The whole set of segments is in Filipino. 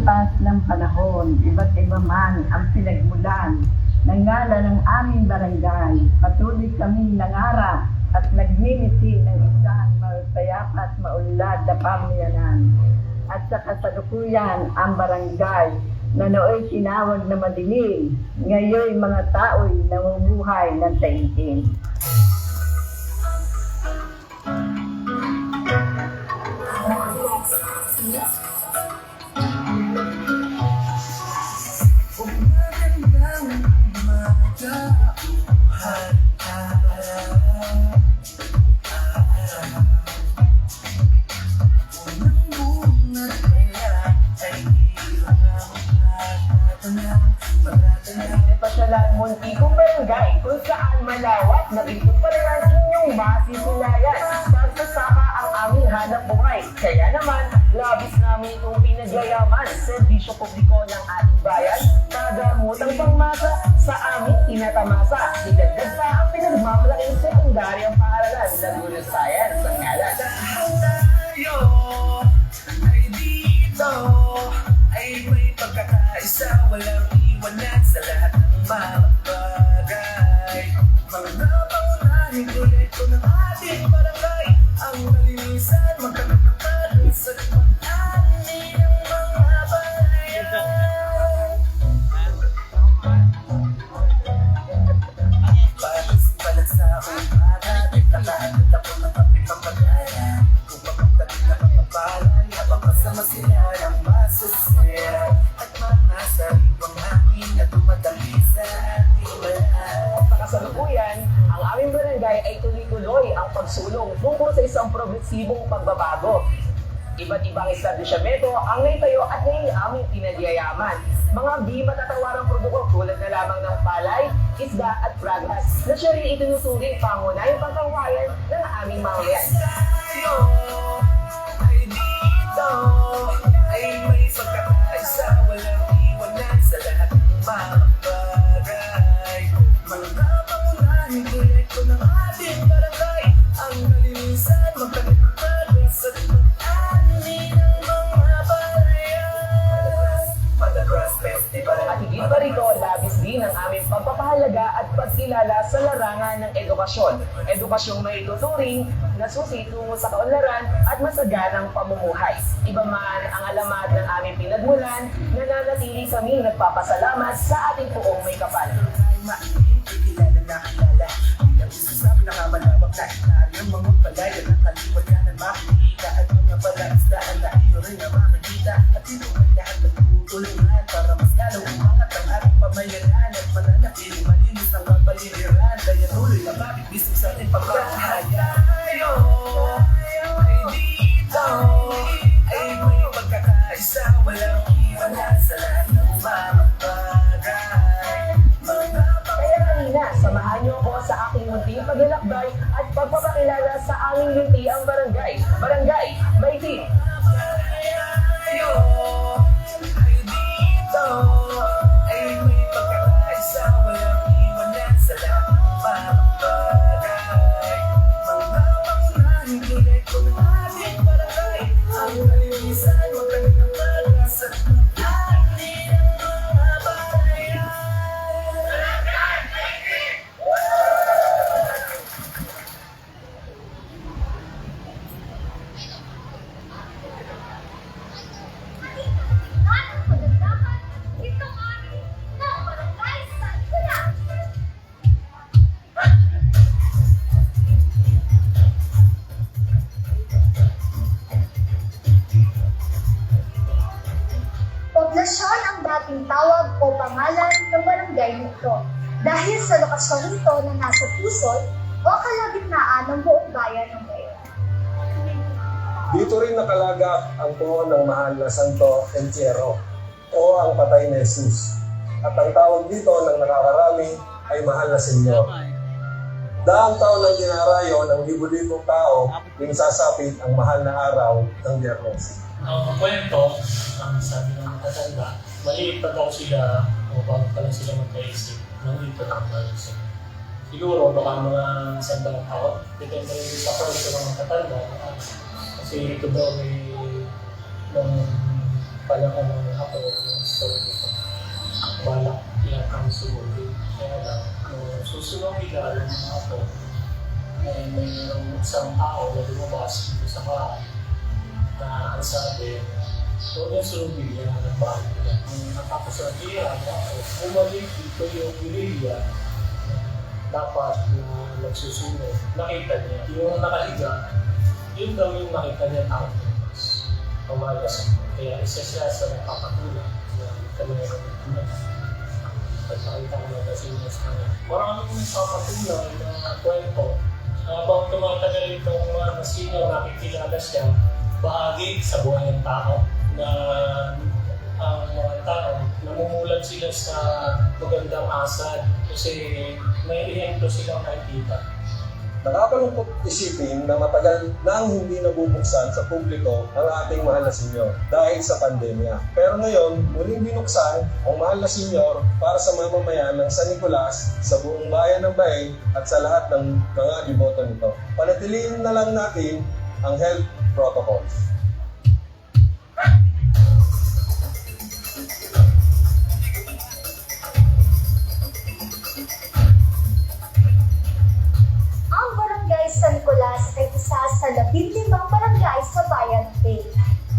paglipas ng panahon, iba't iba man ang pinagmulan ng ngalan ng aming barangay. Patuloy kaming nangarap at nagmimiti ng isang masayapa at maunlad na pamayanan. At sa kasalukuyan, ang barangay na nooy tinawag na madilim, ngayon mga tao'y namumuhay ng taimtim. Pasyalan muntikong barangay kung saan malawak na ito pala ang inyong masisulayan. Pagsasaka ang aming hanap buhay. Kaya naman, labis namin itong pinagyayaman. Serbisyo publiko ng ating bayan, pagamutang pangmasa sa aming tinatamasa. Idagdag pa ang pinagmamalaking sekundaryang paaralan ng Laguna Science ang ngalan. Tayo ay dito ay may pagkakaisa, walang iwanan sa lahat ng mga bagay. Mga pangunahing proyekto ng ating barangay ang nalinisan, magkaroon ng paris at mag-ani ng mga bayan. Paris palat sa umaga, nagkakahanap ako ng kapipapagayan. Upang magtabi na magpapalay, habang kasama sila ng masasaya. At mga sariwang hangin na dumadali sa ating bayan. Kasalukuyan, ang aming barangay ay tuloy-tuloy ang pagsulong tungkol sa isang progresibong pagbabago. Iba't ibang establishmento ang naitayo at ngayon aming pinagyayaman. Mga di matatawarang produkto tulad na lamang ng palay, isda at pragas na siya rin itinuturing pangunahing pagkawayan ng aming mamayan. Tayo ay dito ay may pagkakaisa, walang iwanan sa lahat ng mga bagay. Mga pangunahing proyekto ng ating barangay ang nalinisan, magkaroon ng paris at mag-ani ng mga bayan. Madagrass Festival. At higit pa rito, labis din ang aming pagpapahalaga at pagkilala sa larangan ng edukasyon. Edukasyong may tuturing na susi tungo sa kaunlaran at masaganang pamumuhay. Iba man ang alamat ng aming pinagmulan, nananatili kaming nagpapasalamat sa ating poong may kapal. Kilala na kilala, bilang isasabi na nga malawak na inaryang mga palaya ng kaliwananan makikita at mga palaisdaan na iyo rin na makikita. At ito ay lahat ng tutulungan para mas lalong umangat ang ating pamayanan at mananatiling malinis ang kapaligiran. Kaya tuloy na mabibisip sa ating pagkakahaya. Tayo ay dito ay may pagkakaisa, walang iwanan sa lahat ng mga bagay. Kaya kanina, samahan niyo ako sa aking munting paglalakbay at pagpapakilala sa aming luntiang barangay. Barangay Maitim. Tayo ay dito ay may pagkakaisa, walang iwanan sa lahat ng mga bagay. Mga pangunahing proyekto ng ating barangay ang nalinisan, magkaroon ng paras at mag-ani ng mga bayan. Poblasyon ang dating tawag o pangalan ng barangay nito dahil sa lokasyon nito na nasa pusod o kalagitnaan ng buong bayan ng Bayan. Dito rin nakalagak ang puno ng mahal na Santo Entierro o ang patay na Jesus. At ang tawag dito ng nakakarami ay mahal na Senyor. Daang taon ng dinarayo ng libo-libong tao yung sasapit ang mahal na araw ng Biyernes. Ang kwento, ang sabi ng matatanda, maliit pa daw sila o bago pa lang sila magkaisip, maliit pa daw sila. Siguro baka mga 100 taon, depende rin sa kwento ng matatanda. Kasi ito daw may nung panahon ng ako yung story nito. Balak ilang kang sumuli. Kaya lang, kung susunod ka ng mga ako, ay mayroong isang tao na lumabas dito sa bahay na ang sabi, huwag yung sumuli niya ng bahay nila. Nung natapos ang kaya ako, bumalik dito yung guerrilla dapat na nagsusunod. Nakita niya, yung nakahiga, yun daw yung nakita niya tao lumabas. Pamalas ako. Kaya isa siya sa nakapatulang na kamayroon ng tulang. At nakita ko na kasi yung mas kanya. Maraming nakapatulang na kwento. Habang tumatagal itong senior, nakikilala siya bahagi sa buhay ng tao na ang mga tao namumulat sila sa magandang asal kasi may ehemplo silang nakikita. Nakakalungkot isipin na matagal nang hindi nabubuksan sa publiko ang ating mahal na senyor dahil sa pandemya. Pero ngayon, muling binuksan ang mahal na senyor para sa mamamayan ng San Nicolas sa buong bayan ng Baeng at sa lahat ng mga deboto nito. Panatilihin na lang natin ang health protocols. Ang Barangay San Nicolas ay isa sa 15 barangay sa Bayan Bay.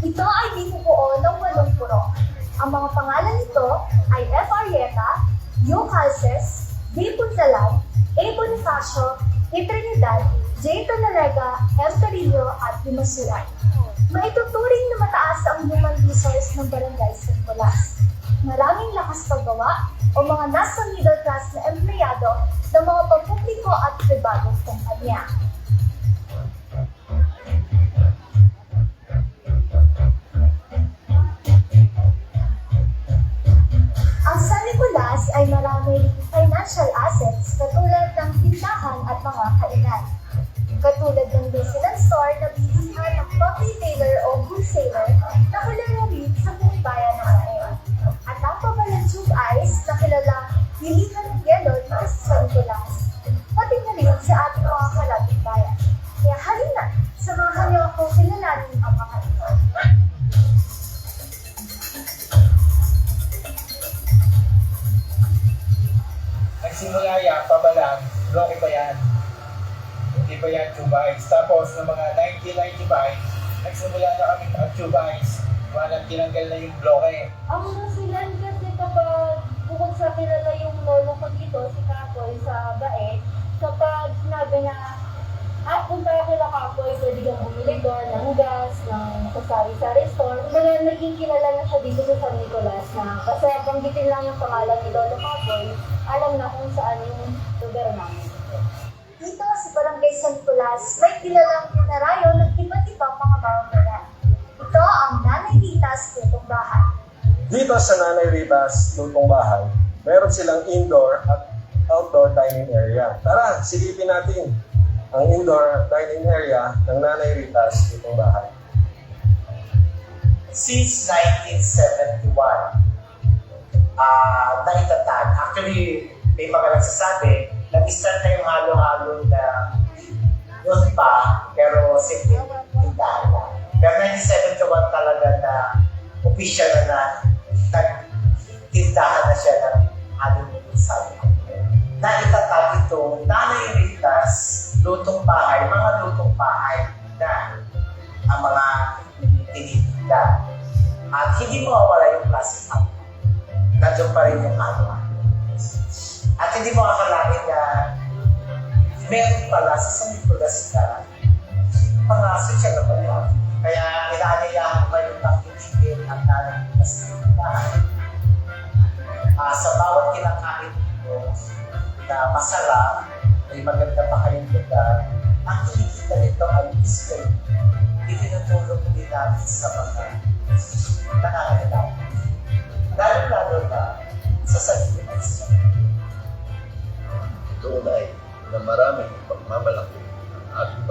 Ito ay binubuo ng 8 purok. Ang mga pangalan nito ay F. Arrieta, U. Calces, D. Punsalan, A. Bonifacio, E. Trinidad, J. Tonarega, M. Torillo at D. Masuay. Maituturing na mataas ang human resource ng Barangay San Nicolas. Maraming lakas paggawa o mga nasa middle class na empleyado ng mga pampubliko at pribadong kumpanya. Ang San Nicolas ay marami ring financial assets katulad ng tindahan at mga kainan. Katulad ng Disneyland Store na bilihan ng retailer o wholesaler na kilala rin sa buong bayan ng Baeng. At ang Pabalanchug Ice na kilalang bilihan ng yelo dito sa San Nicolas. Pati na rin sa ating mga kalapit bayan. Kaya halina, samahan niyo ako kilalanin ang mga ito. Nagsimula yan, pabalang, bloke pa yan. Hindi pa yan Chubais. Tapos, ng mga 1995, nagsimula na kami ang Chubais. Walang tinanggal na yung bloke. Ang Nusilan kasi kapag bukod sa kilala yung lolo ko dito, si Kapoy sa Bae, kapag sinabi na, punta ka kila Kapoy, pwede kang bumili doon ng gas, ng sari-sari store. Kumbaga naging kilala na siya dito sa San Nicolas na kasi banggitin lang yung pangalan ni Lolo Kapoy, alam na kung saan yung lugar namin. Dito sa Barangay San Nicolas, may kilalang dinarayo ng iba't ibang mga mamamayan. Ito ang Nanay Rita's Lutong Bahay. Dito sa Nanay Rita's Lutong Bahay, meron silang indoor at outdoor dining area. Tara, silipin natin ang indoor dining area ng Nanay Rita's Lutong Bahay. Since 1971, naitatag. Actually, may mga nagsasabi, nag-start na yung halo-halo na yun pa, pero simple tindahan na. Pero 1971 talaga na official na nagtindahan na siya ng aming sabi. Naitatag ito, Nanay Rita's Lutong Bahay, mga lutong bahay na ang mga tinitinda. At hindi mawawala yung plastic up. Nandiyan pa rin yung halo. At hindi mo akalain na meron pala sa San Nicolas na pangaso siya na pala. Kaya inaanyayahan pa yung pagkitigil at nalagpas ng bahay. Sa bawat kinakain mo na masarap, may maganda pa kayong lugar, ang kinikita nito ay display. Itinutulong din natin sa mga nakakalilaw. Lalo na sa San Nicolas. Tunay na maraming pagmamalaki ang ating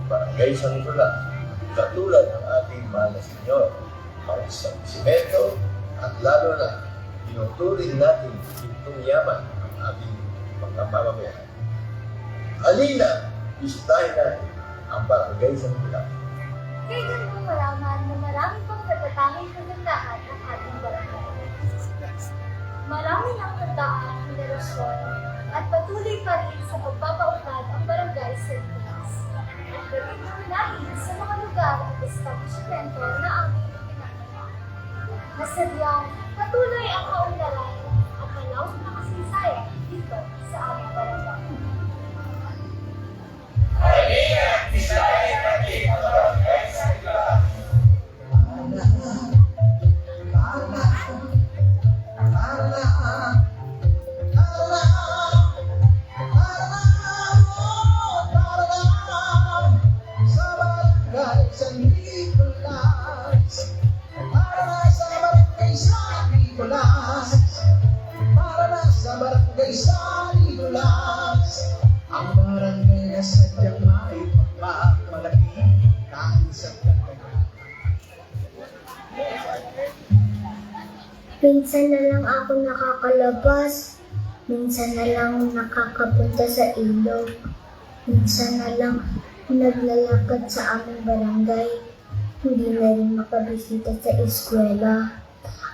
barangay San Nicolas, katulad ng ating mahal na senyor, ang isang simento at lalo na tinuturing natin itong yaman ang ating mga mamamayan. Halina, bisitahin natin ang barangay San Nicolas. Kailan mo malaman na marami pang natatanging kagandahan ang ating barangay? Marami nang nagdaang henerasyon at patuloy pa rin sa pagpapaunlad ang barangay sa Likas. At galing ng lahi sa mga lugar at establishmento na aming pinagmamalaan. Nasadyang patuloy ang kaunlaran at malawak na kasaysayan dito sa aming barangay. Ang barangay na sadyang maipagmamalaki kahit sa kanya. Minsan na lang ako nakakalabas, minsan na lang nakakapunta sa ilog, minsan na lang naglalakad sa aming barangay, hindi na rin makabisita sa eskwela.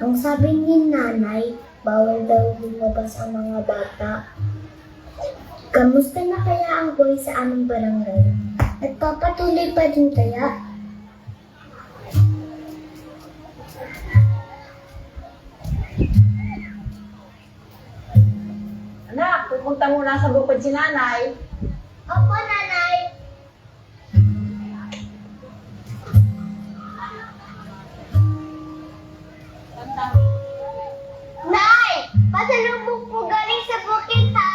Ang sabi ni nanay, bawal daw lumabas ang mga bata. Kamusta na kaya ang buhay sa aming barangay? At papatuloy pa din kaya? Anak, pupunta muna sa bukod si nanay. Opo, nanay. Nay! Pasalubong po galing sa bukid, ha?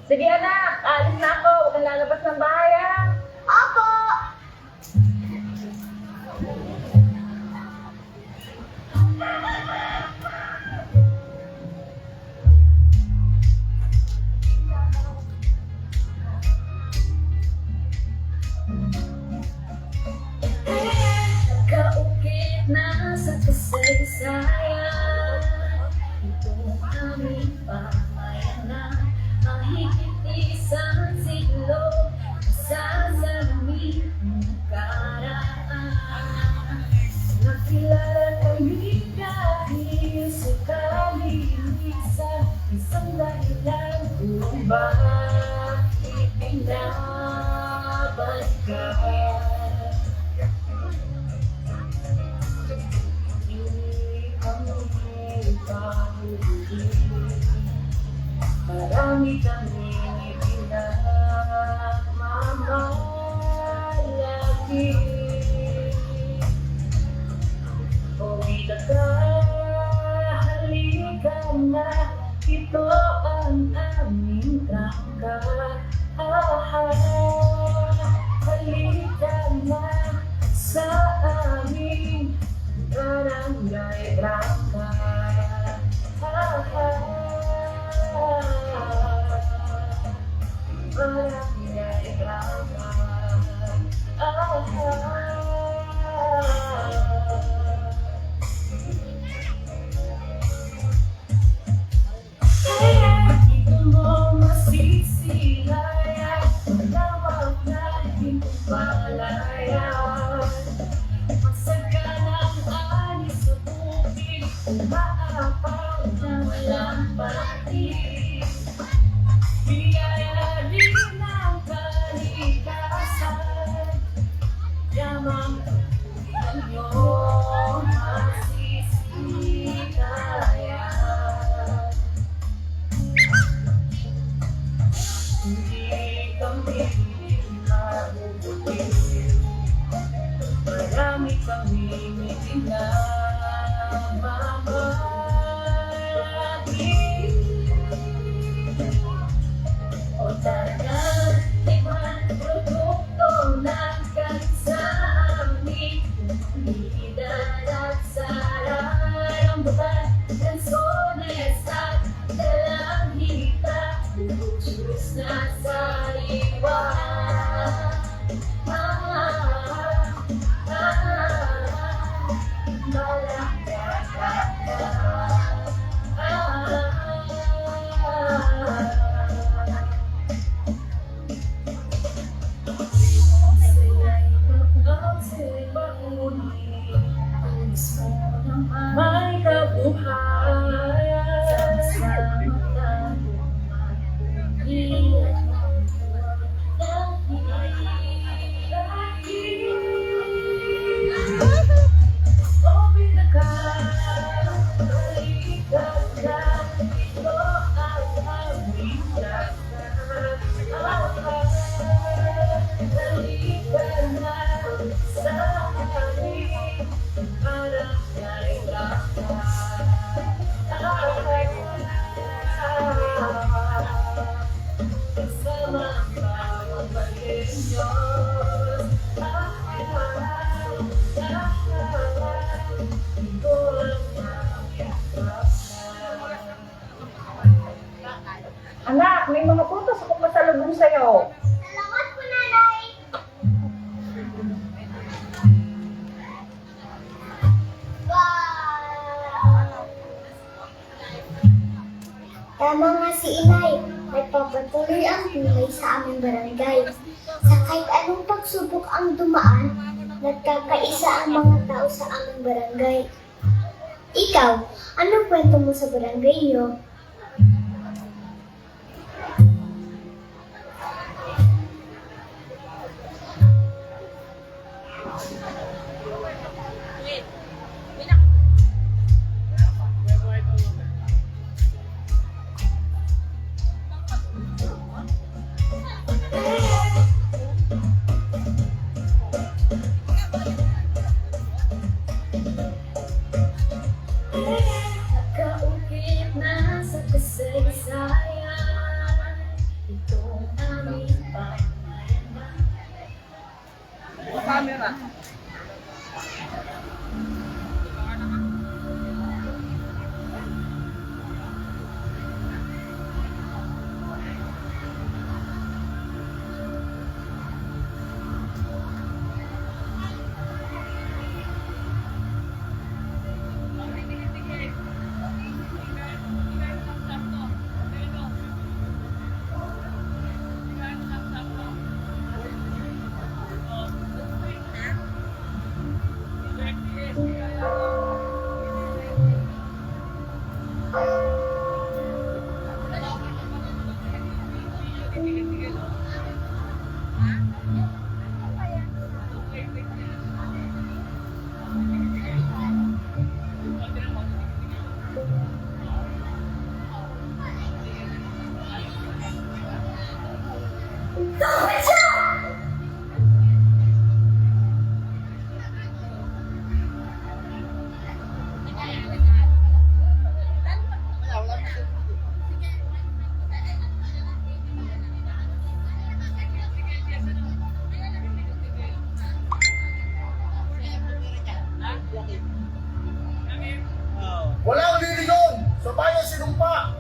Sige anak, alis na ako. Huwag kang lalabas ng bahay ah. Opo! Kaukit na sa kasaysayan, itong aming pamayanan, mahigit isang siglo sa salamin ng nakaraan. Nakilala kami dahil sa kalinisan, isang dahilan kung bakit pinabalikan. Marami kami pinagmamalaki. Pumila ka, halika na, ito ang aming trangka. Halika na sa aming barangay trangka. Barangay trangka. Dito mo masisilayan, malawak na itong palayan. Masagalang anis sa bukid, umaapaw na walang patig. Biyaya rin ng kalikasan, yamang inyong masisilayan. Hindi kami mabubuti, marami kami pinagmamalaki. O tara, tikman produkto ng kansa amin, komunidad at sararambutan, kansones at dalanghita, Diyos na sariwa. Saya'y mag-ausay ba Anak, may mga putos akong masalubong sa'yo. Salamat po, Nanay! Wow! Tama nga si Inay. Nagpapatuloy ang buhay sa aming barangay. Sa kahit anong pagsubok ang dumaan, nagkakaisa ang mga tao sa aming barangay. Ikaw, anong kwento mo sa barangay niyo? Nagkaukit na sa kasaysayan itong aming pamayanan. Walang liligon sa bayan sinumpa.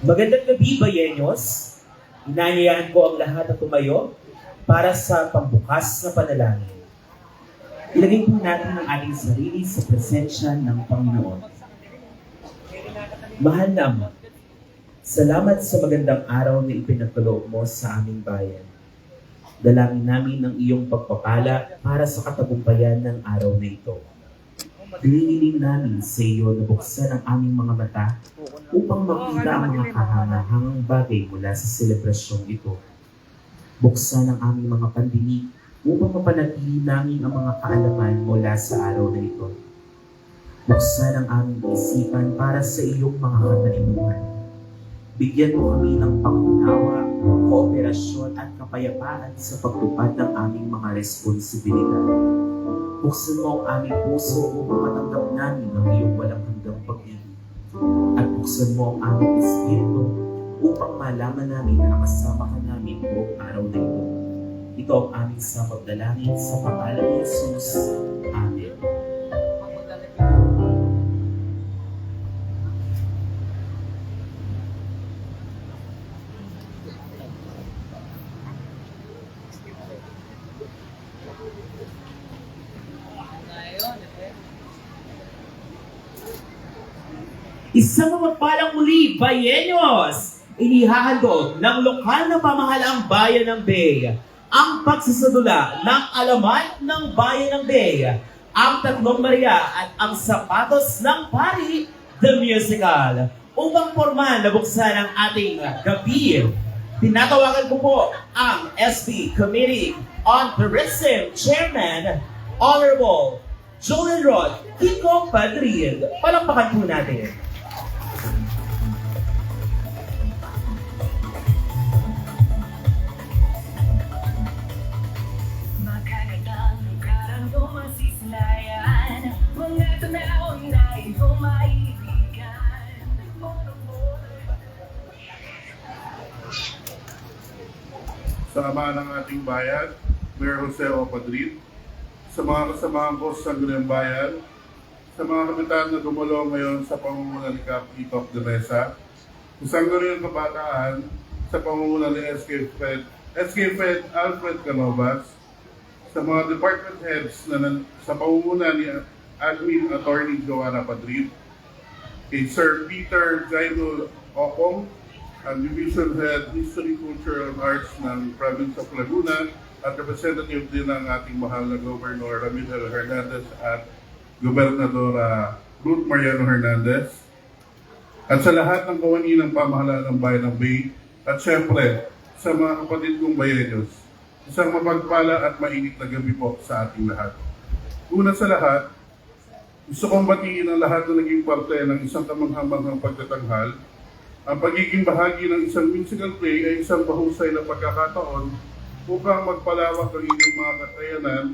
Magandang gabi, Bayenyos. Inanyayahan ko ang lahat na tumayo para sa pambukas na panalangin. Ilagay po natin ang ating sarili sa presensya ng Panginoon. Mahal na Ama, salamat sa magandang araw na ipinagkaloob mo sa aming bayan. Dalangin namin ang iyong pagpapala para sa katagumpayan ng araw na ito. Hinihiling namin sa iyo na buksan ang aming mga mata upang makita ang mga kahangahangang bagay mula sa selebrasyong ito. Buksan ang aming mga pandinig upang mapanatili namin ang mga kaalaman mula sa araw na ito. Buksan ang aming isipan para sa iyong mga katalimuhan. Bigyan mo kami ng pangunawa, kooperasyon at kapayapaan sa pagtupad ng aming mga responsibilidad. Buksan mo ang aming puso upang matanggap namin ang iyong walang hanggang pag-ibig. At buksan mo ang aming espiritu upang malaman namin na kasama ka namin buong araw na ito. Ito ang aming samot dalangin sa pangalan ni Jesus. Amen. Isang mapagpalang muli, Bayenyos! Inihahandog ng lokal na pamahalaang bayan ng Bay ang pagsasadula ng alamat ng bayan ng Bay, ang Tatlong Maria at ang Sapatos ng Pari, the musical. Upang formal na buksan ang ating gabi, tinatawagan ko po ang SB Committee on Tourism Chairman, Honorable Julian Rod Kiko Padrid. Palakpakan po natin. Sa ama ng ating bayan, Mayor Jose O. Padrid, sa mga kasamahan ko sa Sangguniang Bayan, sa mga kapitan na dumulong ngayon sa pangunguna ni Cap Ito de Mesa, sa Sangguniang Kabataan, sa pangunguna ni SK Fed Alfred Canovas, sa mga department heads na sa pangunguna ni Admin Attorney Joanna Padrid, kay Sir Peter Jairo Ocong, ang Division Head History, Culture and Arts ng Province of Laguna at representative din ng ating mahal na Governor Ramiro Hernandez at Gobernadora Ruth Mariano Hernandez, at sa lahat ng kawani ng pamahalaan ng Bayan ng Bay, at syempre sa mga kapatid kong Bayenyos, isang mapagpala at mainit na gabi po sa ating lahat. Una sa lahat, gusto kong batiin ang lahat na naging parte ng isang kamanghamanghang pagtatanghal. Ang pagiging bahagi ng isang musical play ay isang mahusay na pagkakataon upang magpalawak ang inyong mga kakayanan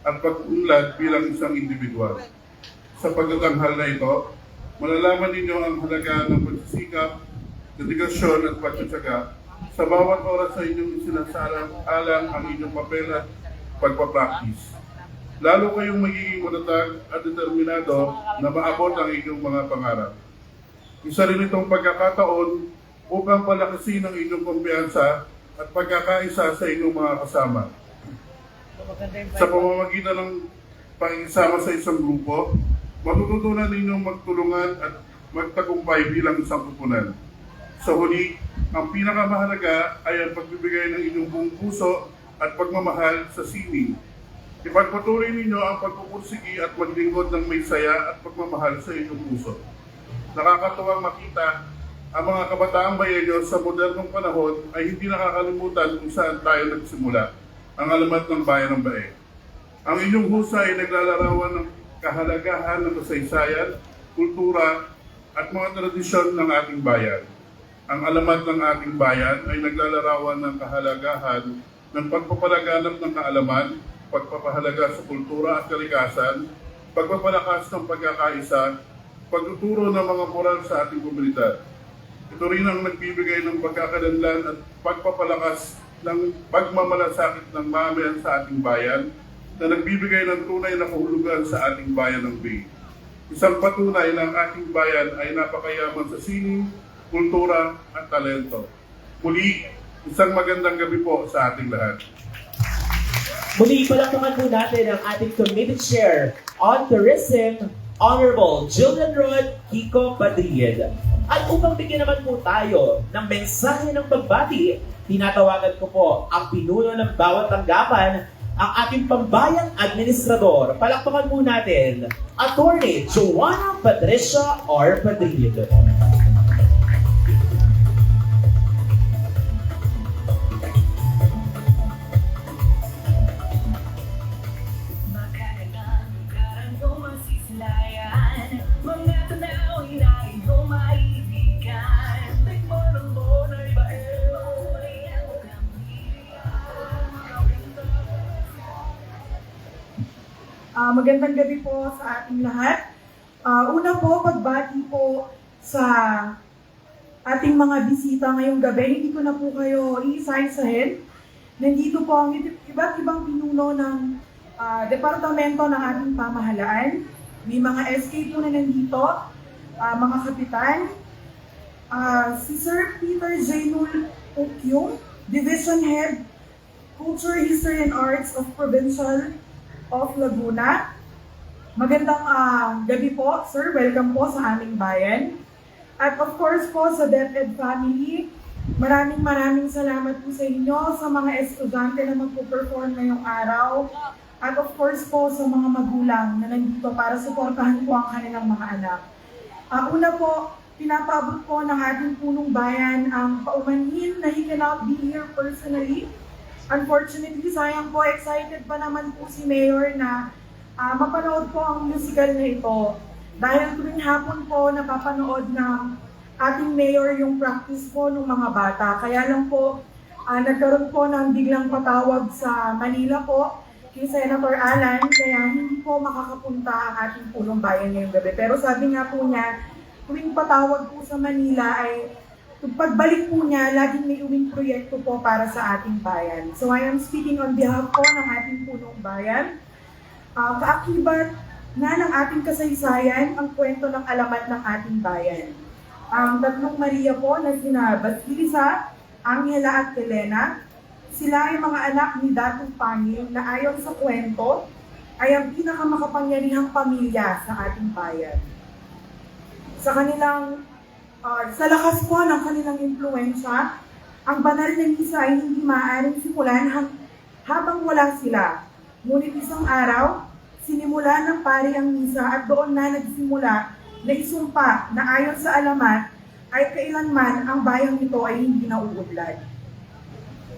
at pag-unlad bilang isang individual. Sa pagtatanghal na ito, malalaman ninyo ang halaga ng pagsisikap, dedikasyon at pagtsatsaga sa bawat oras sa inyong isinasalang-alang ang inyong papel at pagpapractice. Lalo kayong magiging matatag at determinado na maabot ang inyong mga pangarap. Isa rin itong pagkakataon upang palakasin ang inyong kumpiyansa at pagkakaisa sa inyong mga kasama. Sa pamamagitan ng pakikisama sa isang grupo, matututunan ninyong magtulungan at magtagumpay bilang isang kupunan. Sa huli, ang pinakamahalaga ay ang pagbibigay ng inyong buong puso at pagmamahal sa sining. Ipagpatuloy ninyo ang pagpupursigi at maglingkod ng may saya at pagmamahal sa inyong puso. Nakakatuwang makita ang mga kabataang Bayenyos sa modernong panahon ay hindi nakakalimutan kung saan tayo nagsimula, ang alamat ng Bayan ng Bae. Ang inyong husay ay naglalarawan ng kahalagahan ng kasaysayan, kultura, at mga tradisyon ng ating bayan. Ang alamat ng ating bayan ay naglalarawan ng kahalagahan ng pagpapalaganap ng kaalaman, pagpapahalaga sa kultura at kalikasan, pagpapalakas ng pagkakaisa, pagtuturo ng mga moral sa ating komunidad. Ito rin ang nagbibigay ng pagkakalanlan at pagpapalakas ng pagmamalasakit ng mamayan sa ating bayan na nagbibigay ng tunay na kahulugan sa ating bayan ng Bay. Isang patunay na ang ating bayan ay napakayaman sa sining, kultura at talento. Muli, isang magandang gabi po sa ating lahat. Muli, palakpakan po natin ang ating Committee Chair on Tourism, Honorable Julian Rod Kiko Padrid. At upang bigyan naman po tayo ng mensahe ng pagbati, tinatawagan ko po ang pinuno ng bawat tanggapan, ang ating pambayang administrador. Palakpakan po natin, Attorney Joanna Patricia R. Padrid. Magandang gabi po sa ating lahat. Una po, pagbati po sa ating mga bisita ngayong gabi. Hindi ko na po kayo iisa-isahin. Nandito po ang iba't ibang pinuno ng departamento ng ating pamahalaan. May mga SK po na nandito, mga kapitan. Si Sir Peter Jainul Okyong, Division Head, Culture, History and Arts of Provincial of Laguna. Magandang gabi po, sir. Welcome po sa aming bayan. At of course po sa DepEd family, maraming salamat po sa inyo, sa mga estudyante na magpo-perform ngayong araw. At of course po sa mga magulang na nandito para suportahan po ang kanilang mga anak. Una po, pinapaabot po ng ating punong bayan ang paumanhin na he cannot be here personally. Unfortunately, sayang po, excited pa naman po si Mayor na mapanood po ang musical na ito. Dahil tuwing hapon po napapanood ng ating Mayor yung practice po ng mga bata. Kaya lang po, nagkaroon po ng biglang patawag sa Manila po kay Senator Alan, kaya hindi po makakapunta ang ating punong bayan ngayong gabi. Pero sabi nga po niya, tuwing patawag po sa Manila ay pagbalik po niya, laging may uwing proyekto po para sa ating bayan. So I am speaking on behalf po ng ating punong bayan. Kaakibat na ng ating kasaysayan ang kwento ng alamat ng ating bayan. Ang tatlong Maria po na sina Basilisa, Angela at Elena, sila ay mga anak ni Datong Pangil na ayon sa kwento ay ang pinakamakapangyarihang pamilya sa ating bayan. Sa lakas po ng kanilang impluensya, ang banal na misa ay hindi maaaring simulan habang wala sila. Ngunit isang araw, sinimulan ng pari ang misa at doon na nagsimula na isumpa na ayon sa alamat ay kailanman ang bayang ito ay hindi nauudlad.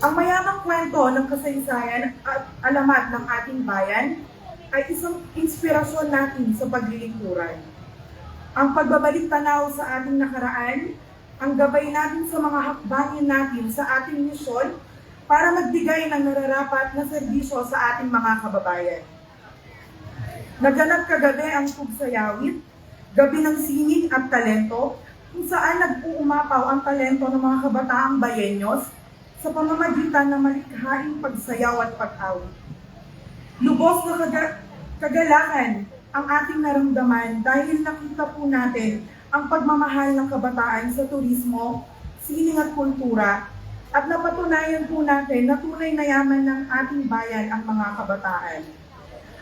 Ang mayamang kwento ng kasaysayan at alamat ng ating bayan ay isang inspirasyon natin sa paglilingkuran. Ang pagbabalik tanaw sa ating nakaraan, ang gabay natin sa mga hakbangin natin sa ating misyon para magbigay ng nararapat na serbisyo sa ating mga kababayan. Naganap kagabi ang tugsayawit, gabi ng sining at talento, kung saan nag-uumapaw ang talento ng mga kabataang bayenyos sa pamamagitan ng malikhaing pagsayaw at pag-awit. Lubos na kagalakan ang ating naramdaman dahil nakita po natin ang pagmamahal ng kabataan sa turismo, sining at kultura, at napatunayan po natin na tunay na yaman ng ating bayan ang mga kabataan.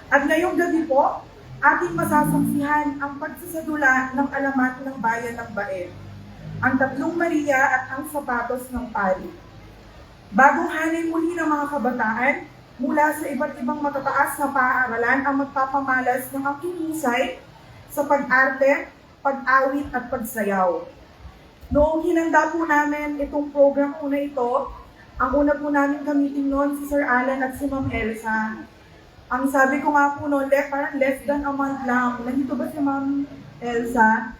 At ngayong gabi po, ating masasaksihan ang pagsasadula ng alamat ng bayan ng Baet, ang tatlong Maria at ang sapatos ng pari. Bagong hanin muli ng mga kabataan, mula sa iba't ibang matataas na paaralan ang magpapamalas ng aking husay sa pag-arte, pag-awit at pagsayaw. Noong hinanda po namin itong program po na ito, ang una po namin gamitin noon si Sir Alan at si Ma'am Elsa. Ang sabi ko nga po noon, parang less than a month lang. Nandito ba si Ma'am Elsa?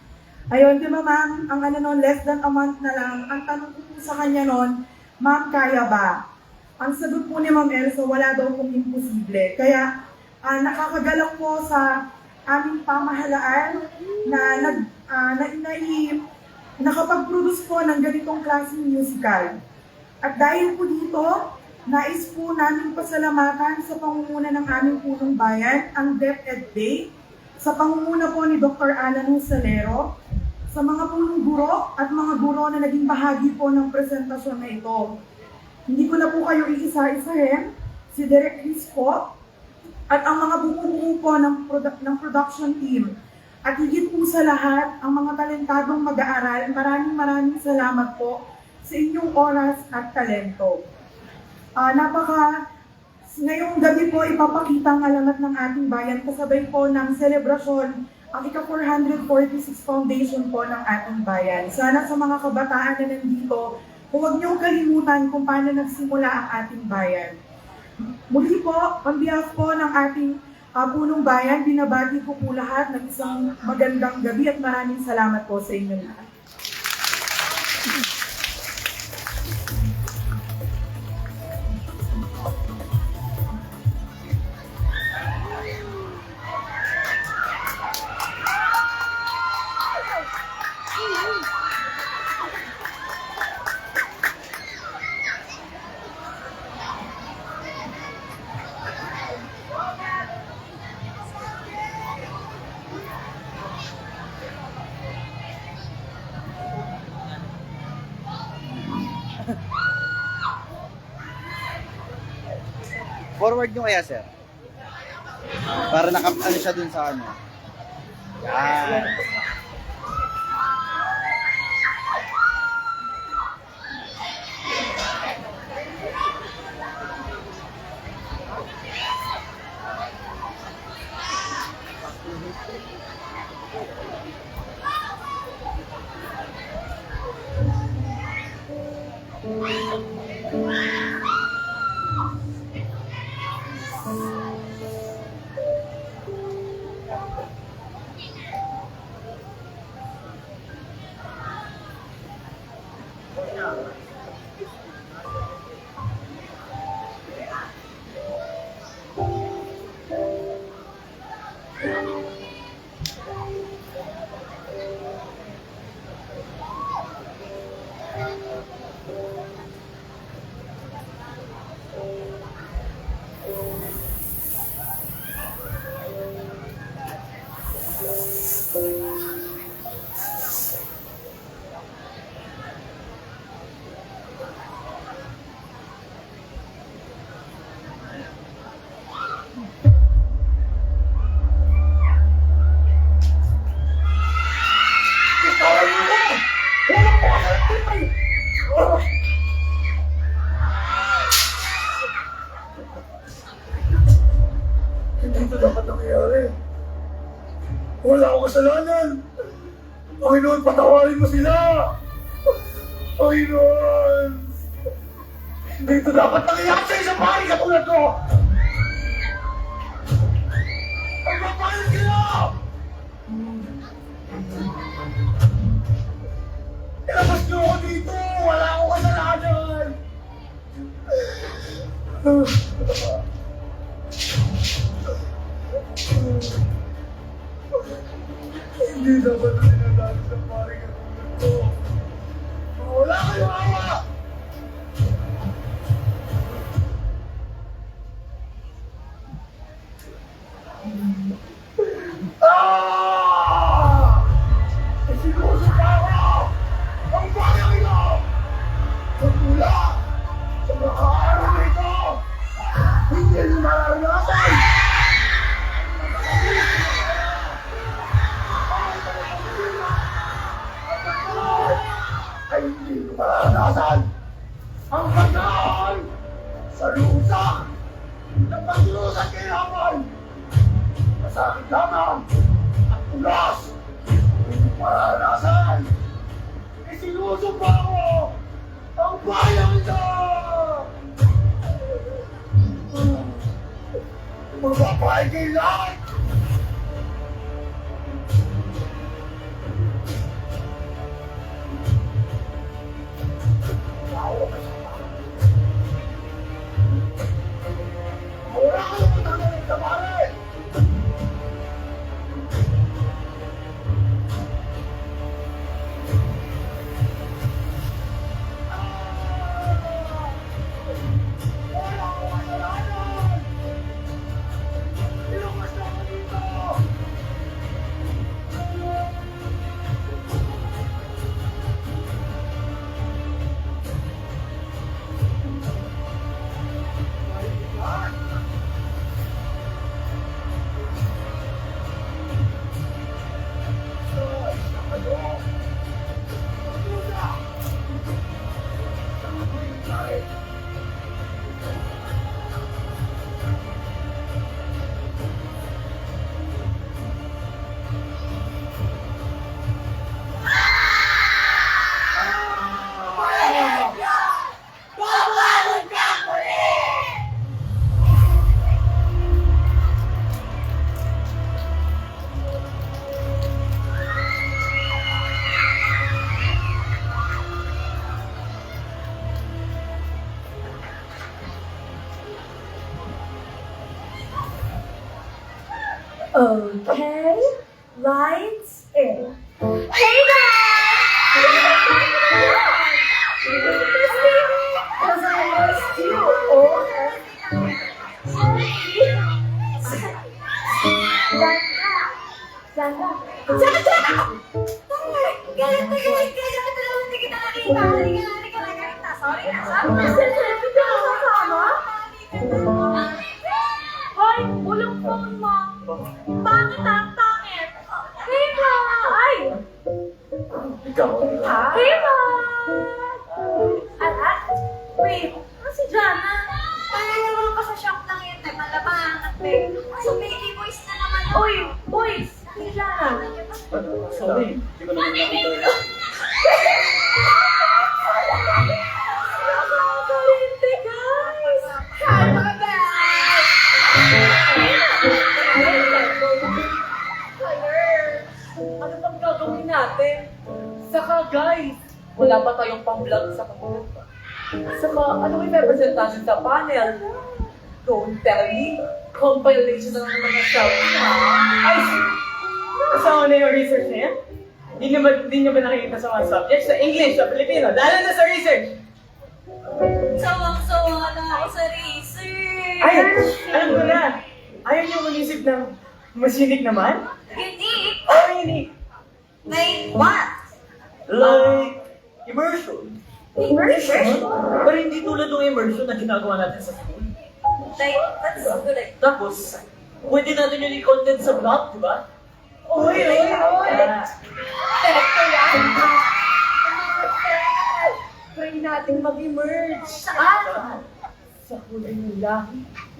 Ayun, di ba ma'am, ang ano noon, less than a month na lang. Ang tanong ko po sa kanya noon, ma'am, kaya ba? Ang sagot po ni Ma'am Elsa, wala daw pong imposible. Kaya nakakagalak po sa aming pamahalaan na nakapag-produce po ng ganitong klaseng musical. At dahil po dito, nais po namin pasalamatan sa pangunguna ng aming punong bayan, ang DepEd Day, sa pangunguna po ni Dr. Alan Salero, sa mga punong guro at mga guro na naging bahagi po ng presentasyon na ito. Hindi ko na po kayo iisa-isahin, si Direk Chris po, at ang mga buo-buo po ng production team. At higit po sa lahat, ang mga talentadong mag-aaral, maraming salamat po sa inyong oras at talento. Ngayong gabi po ipapakita ang alamat ng ating bayan kasabay po ng selebrasyon ang ika-446 Foundation po ng ating bayan. Sana sa mga kabataan na nandito, huwag niyong kalimutan kung paano nagsimula ang ating bayan. Muli po, on behalf po ng ating punong bayan, binabati ko po lahat ng isang magandang gabi at maraming salamat po sa inyo lahat. Forward nyo kaya, sir. Para ano siya dun sa ano. Yan. Hindi ito dapat nangyayari. Wala akong kasalanan. Panginoon, patawarin mo sila. Panginoon. Hindi ito dapat nangyayari sa isang pari katulad ko. Magpapalit sila! Ilabas niyo ako dito! Wala akong kasalanan! Hindi dapat na sinadali sa pari katulad ko. Wala kayong awa! Isinusuka ako! Ang bayan ito! Pagmula sa mga araw na ito, hindi nyo mararanasan! Ay hindi nyo mararanasan! Parking lot! Wala ka naman tagalit sa pare! Wala akong kasalanan! Ilukas na ako dito! Okay, lights in. Hey guys! Because I missed you all. Sandra! Galit na hindi kita nakita. Sorry na. Hoy, ulong phone mo. Pangit ang pangit. Hey, Ma! Ay! Ikaw? Hey, Ma! Alat? Wait, ano si Jana? Ay, naman pa sa shop lang yun. Malabang at babe. So, baby boys na naman. Uy! Boys! Si Jana. Sorry, hindi ko naman nakita. Nakalinte, guys! Hi, mga guys! Ano pang gagawin natin? Saka guys, wala pa tayong pang-vlog sa kanila. Saka ano may represent natin sa panel? Don't tell me. Compilation ng mga show. Ay, kasama na yung research na yan? Di nyo ba nakikita sa mga subjects? Sa English, sa Filipino, lalo na sa research! Sawang-sawa na ako sa research! Ay, alam ko na! Ayaw nyo mag-isip ng mas unique naman? Unique! Oh, unique! Like what? Like, immersion. Immersion? Pero hindi tulad ng immersion na ginagawa natin sa school. Like, that's so good. Like, Tapos, pwede natin yung i-content sa blog, di ba? Uy! Director yan! Try natin mag-emerge. Saan? Sa huli nila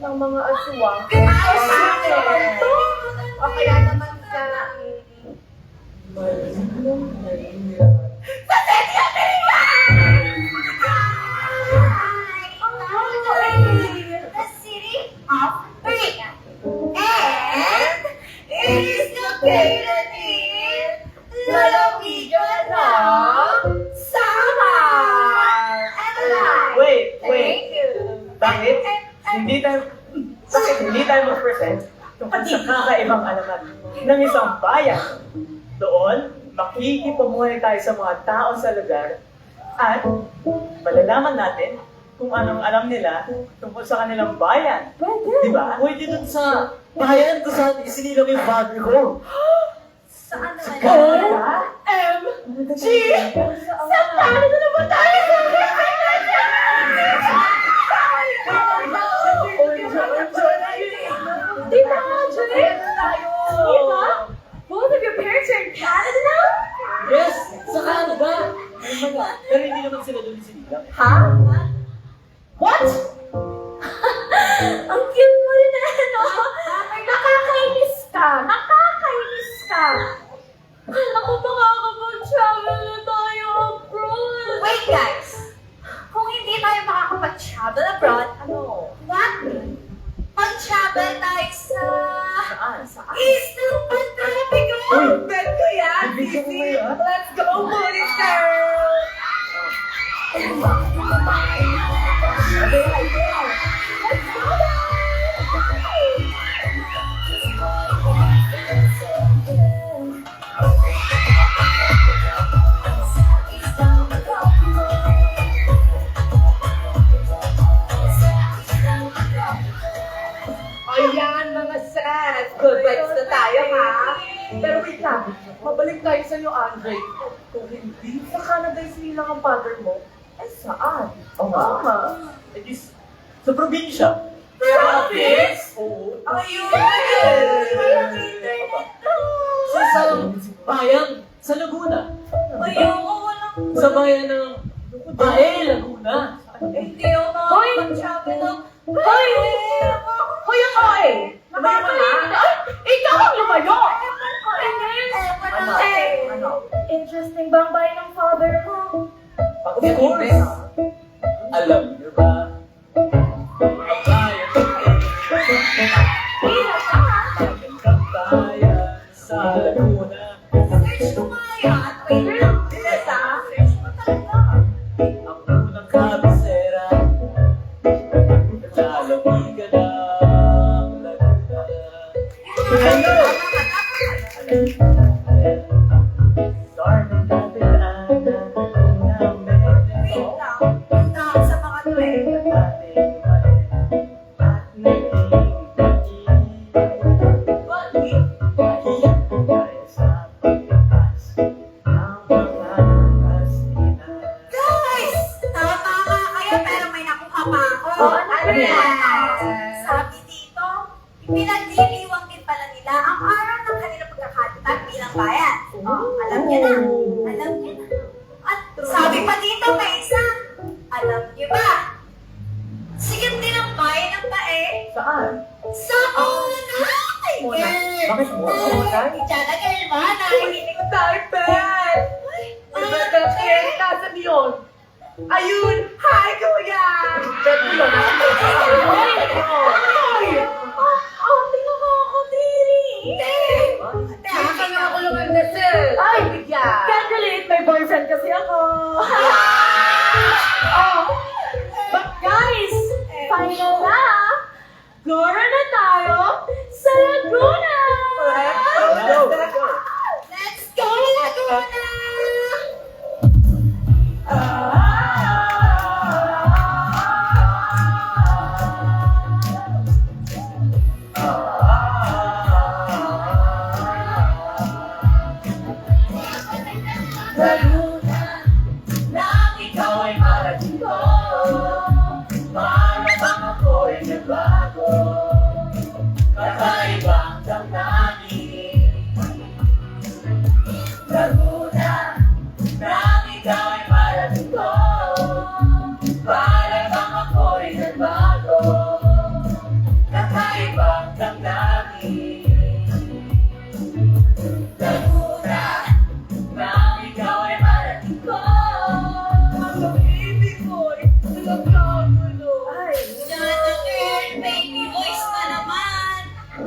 ng mga aswang. Ay, saan naman to? O kaya naman sa... Sa City of The City of Barigan. And it is located in lalawigan ng Samar. And alive. Wait! Thank you. Bakit? Bakit hindi tayo mag-present tungkol sa kakaibang alamat ng isang bayan? Doon, makikipamuhay tayo sa mga tao sa lugar at malalaman natin kung anong alam nila tungkol sa kanilang bayan. Di ba? Pwede dun sa bayan kung saan isinilang yung father ko. Saan naman? OMG! Sa paano na naman tayo? Diba, Julie? Diba? Both of your parents are in Canada now? Yes! Sa Canada! Pero hindi naman sila dun isinilang. Ha? What? Ang cute mo rin no? Nakakainis ka! Nakakainis ka! Ako makakapag-travel na tayo abroad! Wait guys! Kung hindi tayo makakapag-travel abroad, ano? What? Pag mag-travel tayo sa... Saan? Isang Pantapiko! Bet ko yan, Sisi! Let's go, Bullet Girl! Let's go, Ayan, mga sets. Good vibes na tayo, ha? Pero wait lang, mabalik tayo sa iyo, Andre. Kung hindi sa Canada sinilang ang father mo, eh saan? Oo nga. Eh di, sa probinsya. Province? Oo. Ayun! Sa isang bayan sa Laguna. Ayun, walang... Sa bayan ng Bae, Laguna. Hindi ako makapag-travel ng... Hoy! Hoy, ako eh! Nakakalimutan! Ay! Ikaw ang lumayo! Ano? Interesting ba ang bahay ng father mo? Of course. Alam niyo ba? Ang bayan ng bayan sa Laguna. Search ko nga yan. Wait lang. Search mo talaga. Ang unang kabisera. Lalapigan ng Laguna. Darling, kapilaan ng Wait lang. Punta ako sa mga tuwing. Guys! Tama-tama kayo pero may nakuha pa ako. Ano yan? Sabi dito, pinagdiriwang din pala nila ang araw ng kanilang pagkakatatag bilang bayan. Alam niyo na. Alam niyo na. At sabi pa dito may isa. Alam niyo ba? Sigat din ang bayan ng Bae. Saan? Sa Monay! Girl! Bakit Monay? Diyan girl, Monay! Mahinig ko tayo, Ben! Iba ka kaya nasan yun? Ayun! Hi, kuya! Ben mo yun, Hoy! Tingnan mo ako, Tiri! Saan nga ako lang ang nasil? Ay, bigyan! Candidate, may boyfriend kasi ako! But guys, final na! Gora na tayo sa Laguna! Let's go, Laguna! Laguna, nang ikaw ay marating ko. Para bang ako'y nagbago. Kakaibang damdamin. Laguna, nang ikaw ay marating ko. Para bang ako'y nagbago. Kakaibang damdamin. Laguna, nang ikaw ay marating ko. Baby boy, nagkakagulo. Ay, Jana girl, baby voice na naman.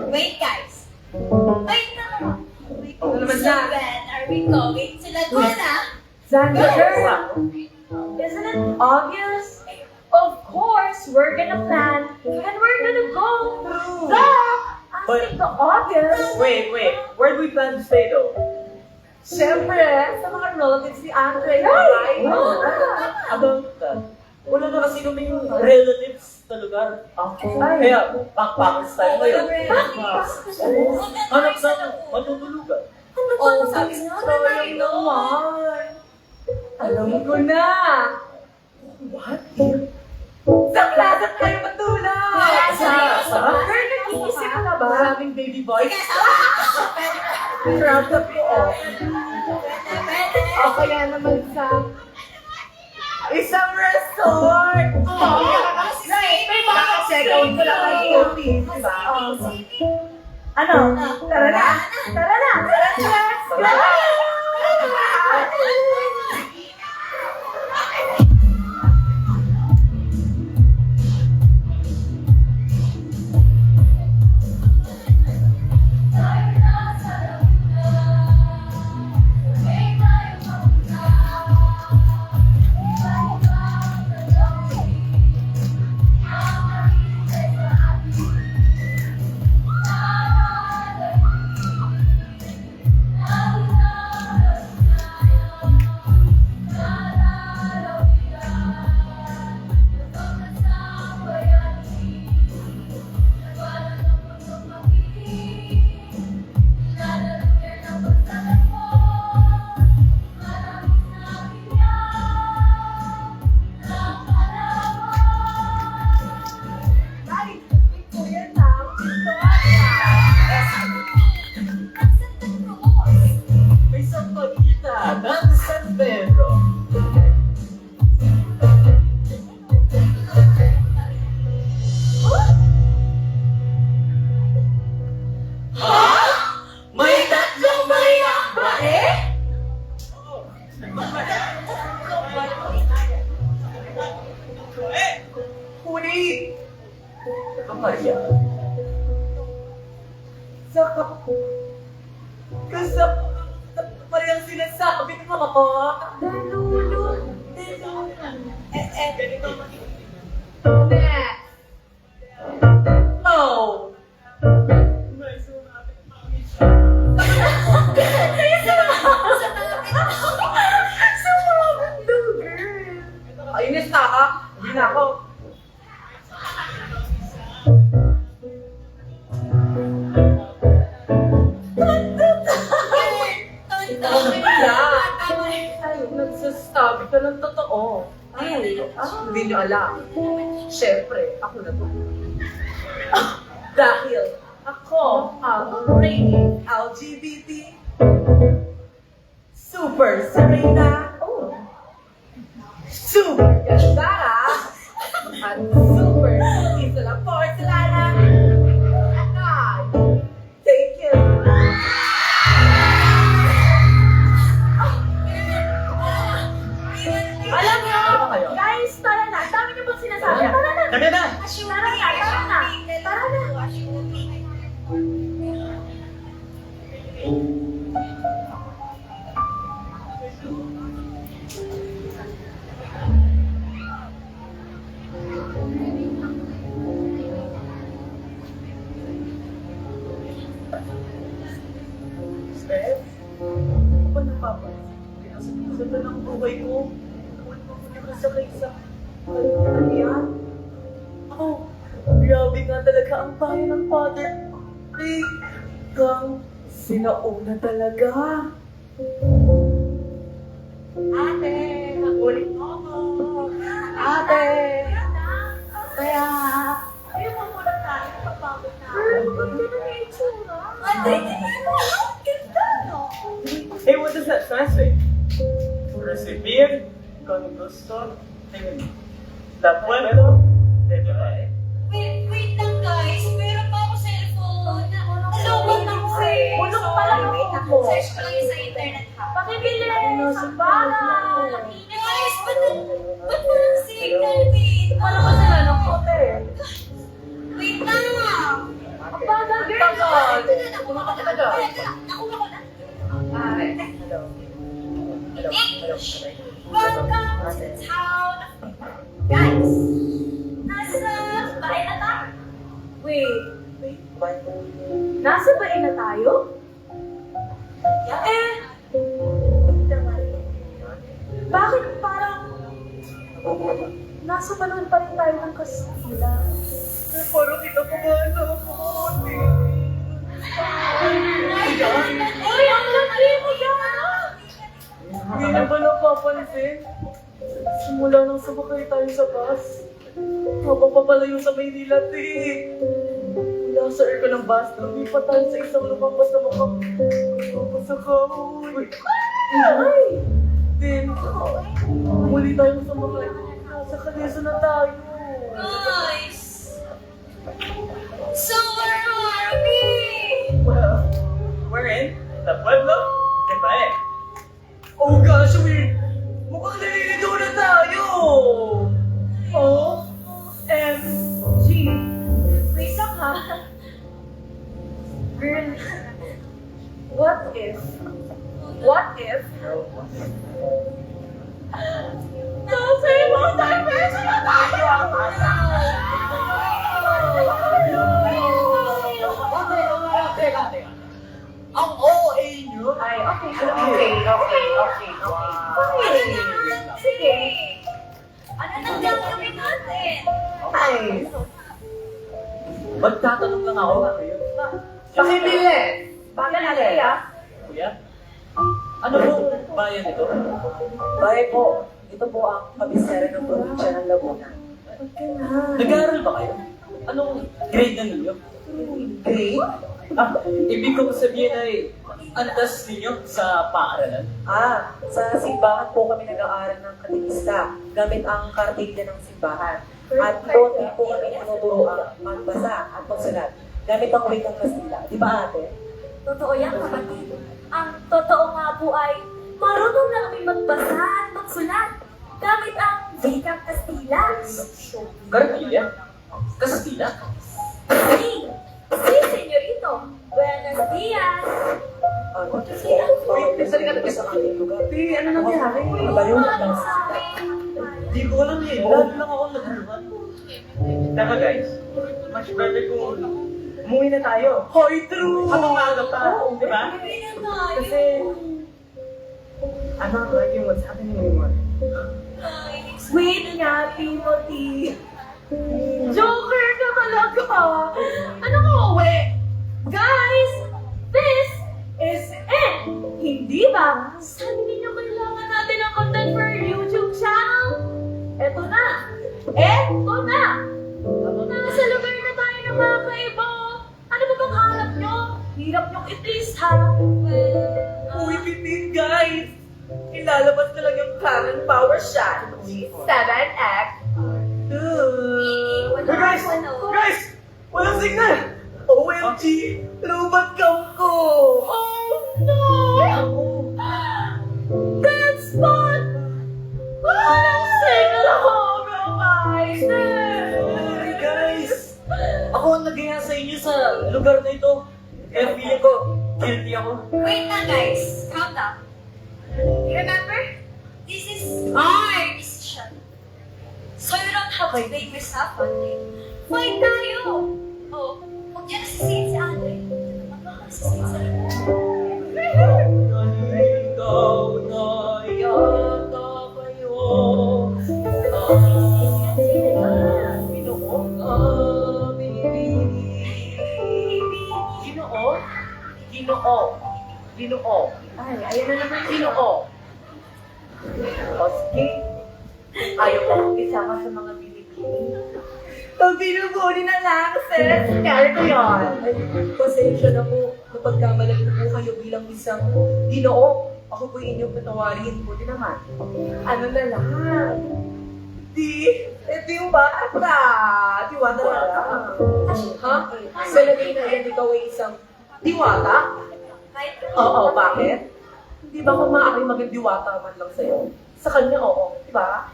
Wait guys. Wait na naman. Wait, Ano naman so yan? when are we going to Laguna? Sandra, Isn't it obvious? Of course, we're gonna plan and we're gonna go. Asking the obvious. Wait. Where do we plan to stay though? Siyempre, sa mga relatives ni Andre, right? About that, wala na kasi kaming relatives sa lugar. Kaya, backpackers tayo ngayon. Hanap sa matutulugan. Oh, sabi nga na naman. Alam ko na. What? Sa plaza tayo matulog! Sa? Girl, nag-iisip ka na ba? Maraming baby boys. Proud na po. O kaya naman sa isang resort. May check out ko lang ang office, diba? Ano? Tara na! Tara na! Let's go! po. Delulu. Ganito. Next. Oh. Kainis na ka. Hindi na ako. Ay, nagsasabi ka ng totoo. Ay, hindi nyo alam. Siyempre, ako na to. Dahil ako ang reigning LGBT Super Serena, Super Gandara, at Super Isla Porcelana. And I take you. Alam niyo, guys, tara na. Ang dami niyo pong sinasabi. Tara na. Kami na! Tara na, tara na. Tara na. Steph, ako napapansin. Sa ng buhay ko, nakasakay sa kalian. Ako, grabe nga talaga ang bayan ng Father. Kang sinauna talaga. Ate, nakulit mo ako. Ate, kaya, Ayaw mo muna tayo. Papagod na ako. Ba't ganun yung itsura? Ate, tingnan mo. Ang ganda, no? Hey, what does that translate? Recibir con gusto de pueblo de Bae. Wait lang, guys. Meron pa ako cellphone. Nalawag na ko eh. Bulok pa lang ako. Search ko lang yun sa internet, ha? Pakibili! Sambalan! Guys, ba't walang signal, wait? Paano ba sila ng kote? Wait lang! Ang bagal, girl. Nakuha ko na. English! Welcome to the town of... Guys! Nasa bahay na tayo? Wait. Nasa bahay na tayo? Bakit parang... Nasa panahon pa rin tayo ng Kastila? Parang kita pa ba ano ako? Uy, ang laki mo yan! Hindi na ba napapansin? Simula nang sumakay tayo sa bus, habang papalayo sa Maynila, mula sa air ko ng bus, hindi pa tayo sa isang lumampas na makapasakahoy. Ay! Then, muli tayong sumakay. Nasa Kalesa na tayo. Nice! So, where are we? Well, we're in the pueblo de Bae. Oh gosh, mukhang nalilito na tayo! OMG! Wait lang, ha? Girl, what if nasa ibang dimension na tayo? Teka. Ang OA nyo? Ay, okay. Sige. Ano nang gagawin natin? Nice. Magtatanong lang ako. Pakibili! Bakit natin, Kuya, ano po bayan ito? Bahay po, ito po ang kabisera ng probinsya ng Laguna. Nag-aaral ba kayo? Anong grade na ninyo? Grade? Ibig kong sabihin ay antas ninyo sa paaralan? Sa simbahan po kami nag-aaral ng katekista gamit ang kartilya ng simbahan. At doon din po kami tinuturo ang magbasa at magsulat gamit ang wikang Kastila. Di ba ate? Totoo yan, kapatid. Ang totoo nga po ay marunong na kami magbasa at magsulat gamit ang wikang Kastila. Kartilya? Kastila? Sí, señorito. Buenos días. Wait Saan ka nagkasa sa aking lugar? Ano nangyari? Ba yung nagkasa? Di ko alam eh. Lalo lang ako naguluhan. Tama guys, much better kung umuwi na tayo. Hoy, true! Habang maaga pa, di ba? Kasi, I'm not liking what's happening anymore. Wait nga, Timothy. Joker ka talaga. Ano ka, uwi? Guys, this is it. Hindi ba? Sabi niyo kailangan natin ng content for our YouTube channel. Eto na. Eto na. Nasa lugar na tayo ng mga kaiba. Ano ba bang hanap nyo? Hirap nyong i-please, ha? Uy, bitin guys! Ilalabas na lang yung Canon Power Shot G7X. Guys! Guys! Walang signal! OMG! Lubat cam ko! Oh, no! Dead spot! Walang signal ako, bro, guys! Hey guys! Ako ang nagaya sa inyo sa lugar na ito. Kaya feeling ko, guilty ako. Wait na guys, calm down. Remember, this is our decision. So you don't have to blame yourself on it. Fine tayo. Oh, huwag niya nasisihin si Andre. Nasisihin sa Ikaw na yata kayo. Ginoo. Ay, ayan na naman Ginoo. O sige, ayaw ko isama sa mga binibini. Binubuli na lang, sis. Kaya ko yun. Pasensya na po kapag kamalag na po kayo bilang isang Ginoo. Ako po inyong patawarin. Buti naman. Ano na lang? Ito yung bata. Diwata na lang. Ha? Sa lagay na yan, ikaw ay isang diwata? Oo, bakit? Hindi ba kung maaaring maging diwata man lang sa'yo? Sa kanya, oo. Diba?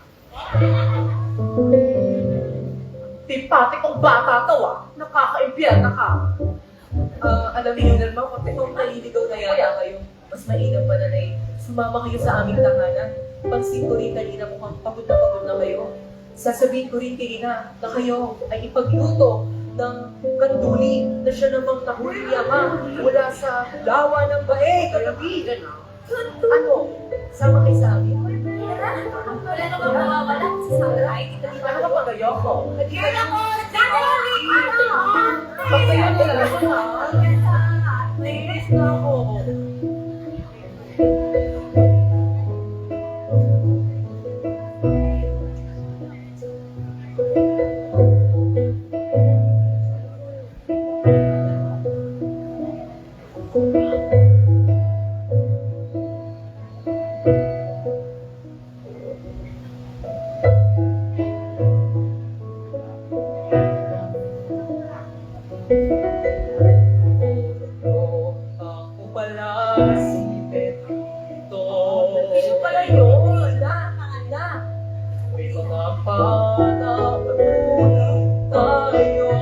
Tipati kong bata to nakaka-impyerna ka. Alam niyo naman, kung itong naliligaw na yata kayo, mas mainam pa na sumama kayo sa aming tahanan. Pansin ko rin kanina mukhang pagod na kayo. Sasabihin ko rin kay Ina na kayo ay ipagluto ng kanduli na siya namang nahuli ni Ama mula sa lawa ng bae kagabi. Ano? Sama kayo sa amin? Wala na bang mawawala sa samurai? Ano ka pa kayo ko? Here na ko! Dadali! Pagkayo na lang ako. Nainis na ako. Ako pala si Petito. Ito pala yun. Na. May mga panapatuloy tayo.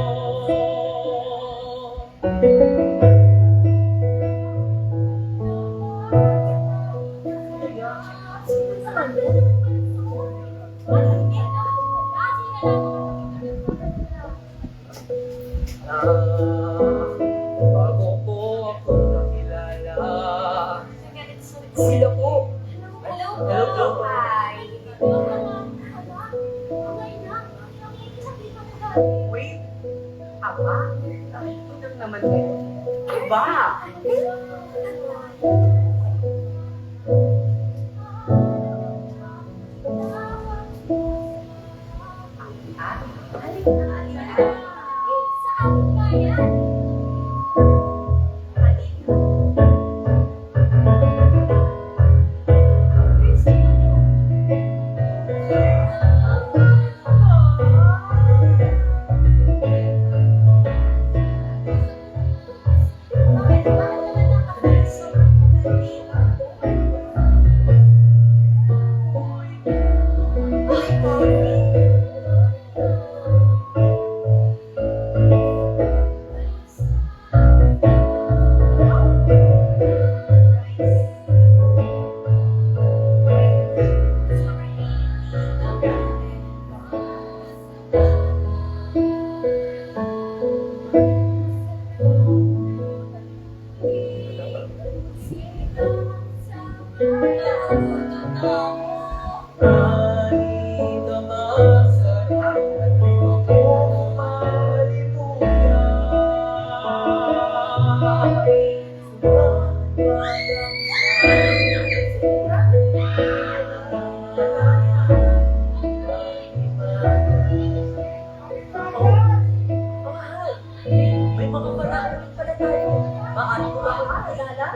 Bago ko ako nakilala, sila po. Hello. Wait, Ama? Ito lang naman kayo. Ba? May mga panahon pala tayo. Maaari ko ba ako makilala?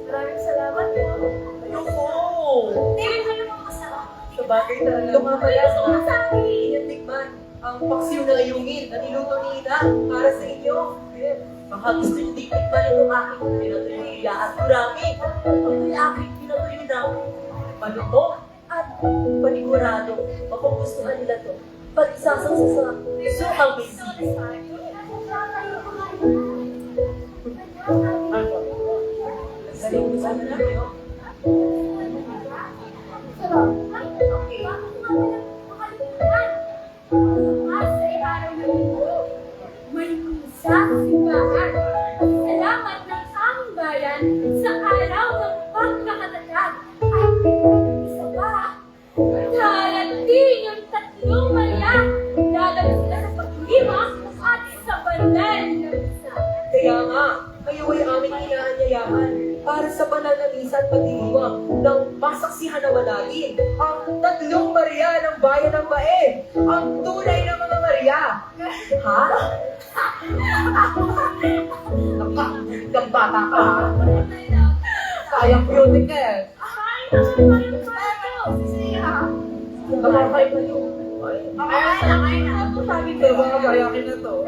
Maraming salamat po. Ayoko! Tingin mo yung mga masarap. Sabagay talaga. Lumapaya sa inyong tikman ang paksiw na ayungin na niluto ni Ina para sa inyo. Baka gusto niyo din tikman itong aking pinatuloy at marami. Ang aking pinatuloy na paluto at panigurado. Mapugustuhan nila to. Pag isasangsa sa sukang basic. Galing mo sana na kayo. May misa sa simbahan. Salamat ng aming bayan sa araw ng pagkakatatag. At isa pa, darating ang tatlong Maria. Dadalo sila sa paglima at sa banal na misa. Kaya nga, kayo ay aming inaanyayahan para sa banal na misa at pagdiriwang ng masaksihan na natin ang tatlong Maria ng bayan ng Bae, ang tunay na mga Maria. Ha? Nakakakulit bata ka, ha? Sayang beauty ka eh. Nakakain na yun. Ay, sabi ko, mga gayakin na to.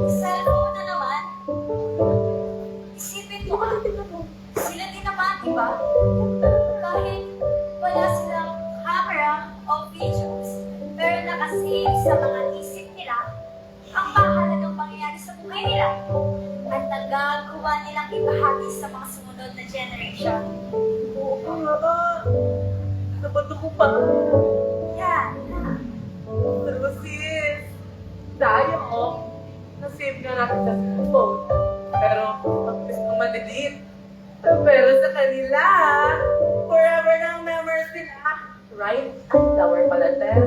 Cellphone na naman. Isipin mo, sila din naman, di ba? Kahit wala silang camera o videos, pero nakasave sa mga isip nila ang mahalagang pangyayari sa buhay nila at nagagawa nilang ibahagi sa mga sumunod na generation. Oo nga. Nabato ko pa. Yan. Pero sis, dahil mo, na-save nga natin sa phone. Pero maliit. Pero sa kanila, forever ng memories nila. Right? Flower pala, Tess.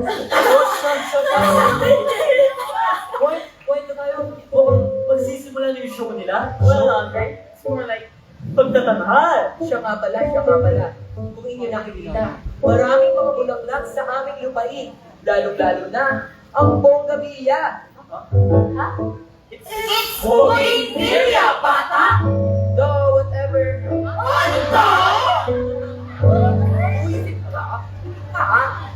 Point na tayo. Mukhang magsisimula na yung show nila. Wala lang, it's more like pagtatanghal. Siya nga pala. Kung inyo nakikita, maraming mga bulaklak sa aming lupain. Lalo-lalo na, ang bonggabilya. Ha? It's bougainvillea, bata! Though, whatever. Ano ba? Uisip ka? Ha?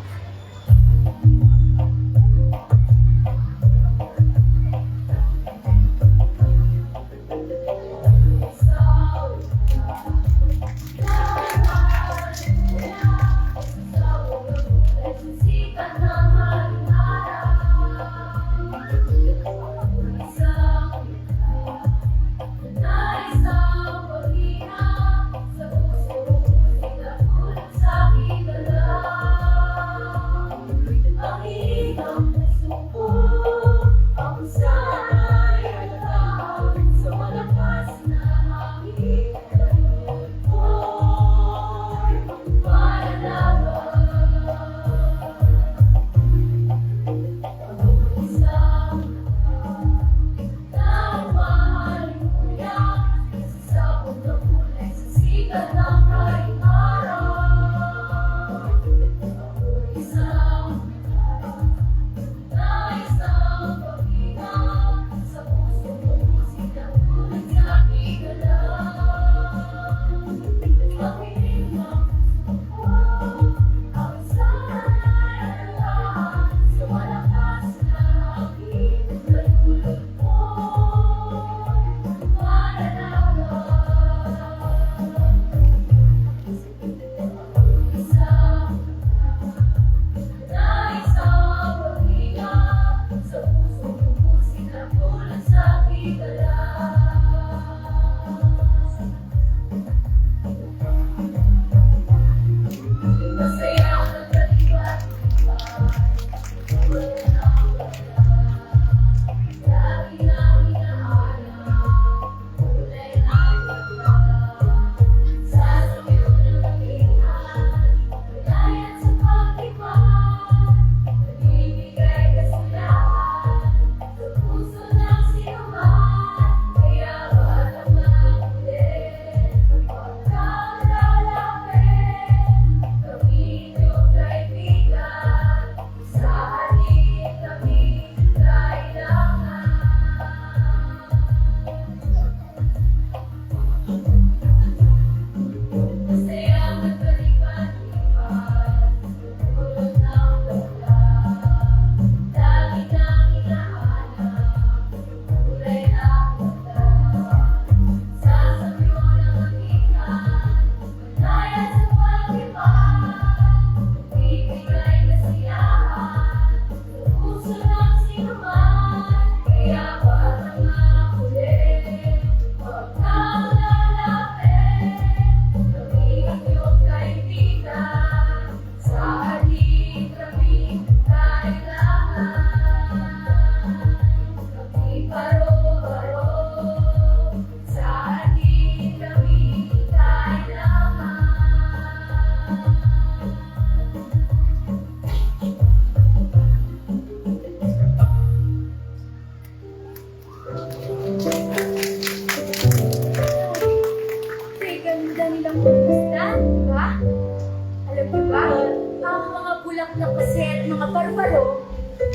bulaklak kasi at mga barbaro,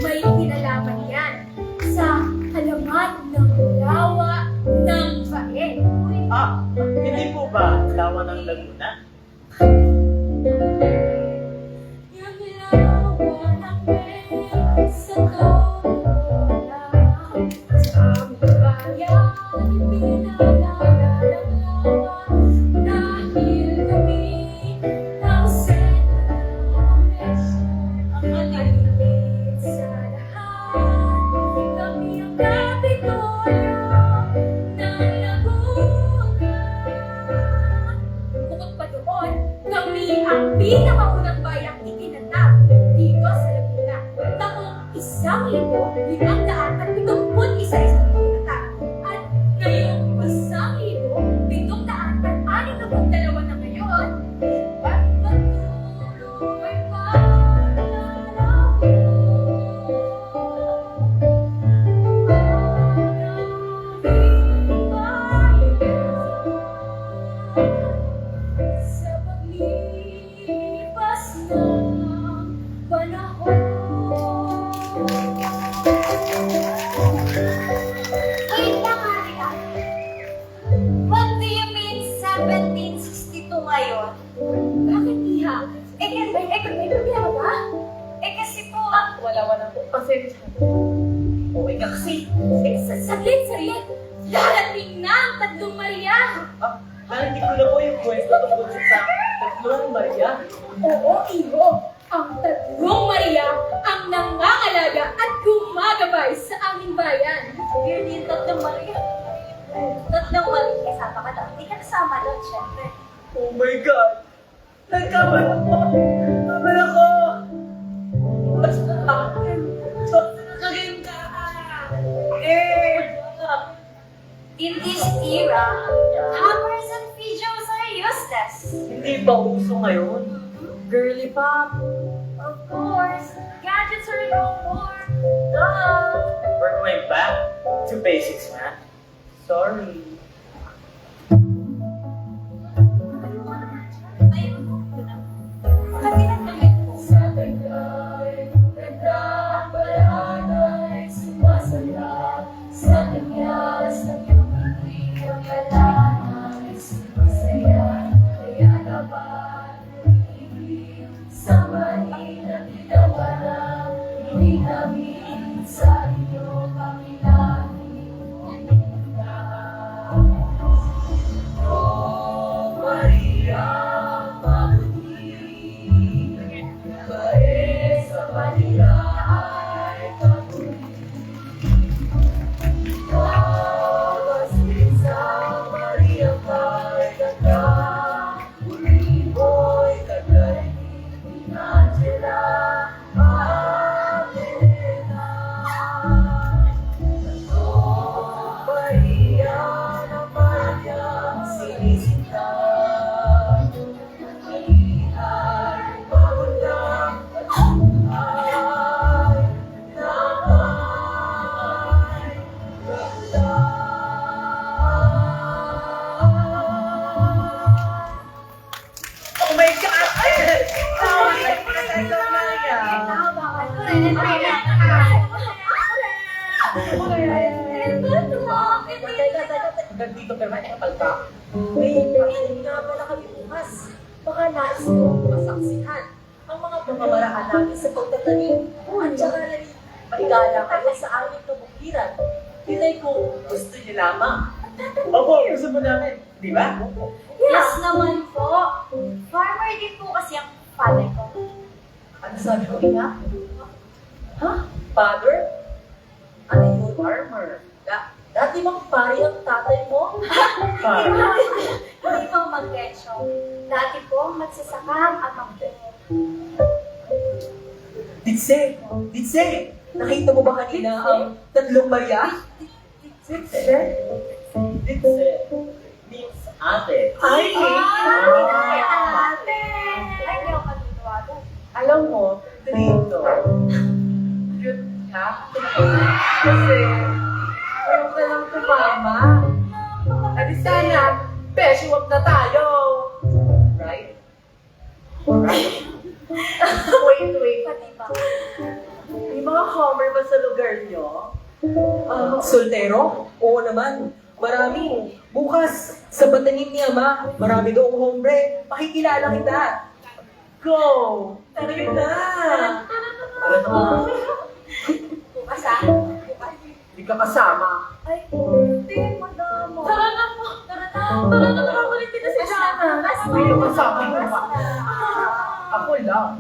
may kinalaman yan sa halaman ng lawa ng bae. Hindi po ba lawa ng Laguna? Yung lawa ng bae sa Totola, sa aming bayan, pinagdala ng lawa dahil kami ang sentro ng beso, ang maliit sa lahat. Kami ang Kapitolyo ng Laguna. Bukod pa doon, kami ang pinakaunang bayang itinatag dito sa Laguna. Taong 1,571 isang itinatag. At ngayong 1,571 Tatlong Maria! Narinig ko na po yung kwento tungkol sa Tatlong Maria. Oo, Iho! Ang Tatlong Maria ang nangangalaga at gumagabay sa aming bayan. Weird yung Tatlong Maria. Tatlong Maria, kasama ka daw. Hindi ka kasama doon, syempre. Oh my God! Nagkamali ako! Kamali ako! Basta nakagayong ka! In this era, hammers and pigeons are useless. Hindi ba uso ngayon? Girly pop! Of course, gadgets are no more. We're going back to basics, man. Sorry. Hanggang dito pero may kapal ka? May pakinig nga pala kami bukas. Baka nais mo masaksihan ang mga pamamaraan namin sa pagtatanim. At saka na rin, maigala kayo sa aming kabukiran. Tinay ko, gusto niyo lamang. Opo, gusto mo namin. Di ba? Yes naman po. Farmer din po kasi ang father ko. Ano sabi ko, ina? Ha? Father? Ano yung farmer? Dati bang pari ang tatay mo? Hindi po mag-getso. Dati po magsasaka ang amang ko. Ditse! Ditse! Nakita mo ba kanina ang Tatlong Maria? Ditse? Ditse? Means ate. Ay! Ate! Ay, hindi ako matutawag. Alam mo, dito, cute ka? Kasi, ayaw ka lang tumama. Adi sana, beshiwag na tayo. Right? Right? Wait. Pati ba? May mga homer ba sa lugar nyo? Soltero? Oo naman. Marami. Bukas, sa batanin ni Ama, marami doong hombre. Pakikilala kita. Go! Tara na! Para naman. Bukas ah. Hindi ka kasama. Ay, hindi, madamo. Tara na po. Tara na. Makakulit kita si Jana. Hindi ka kasama mo ba? Ako lang.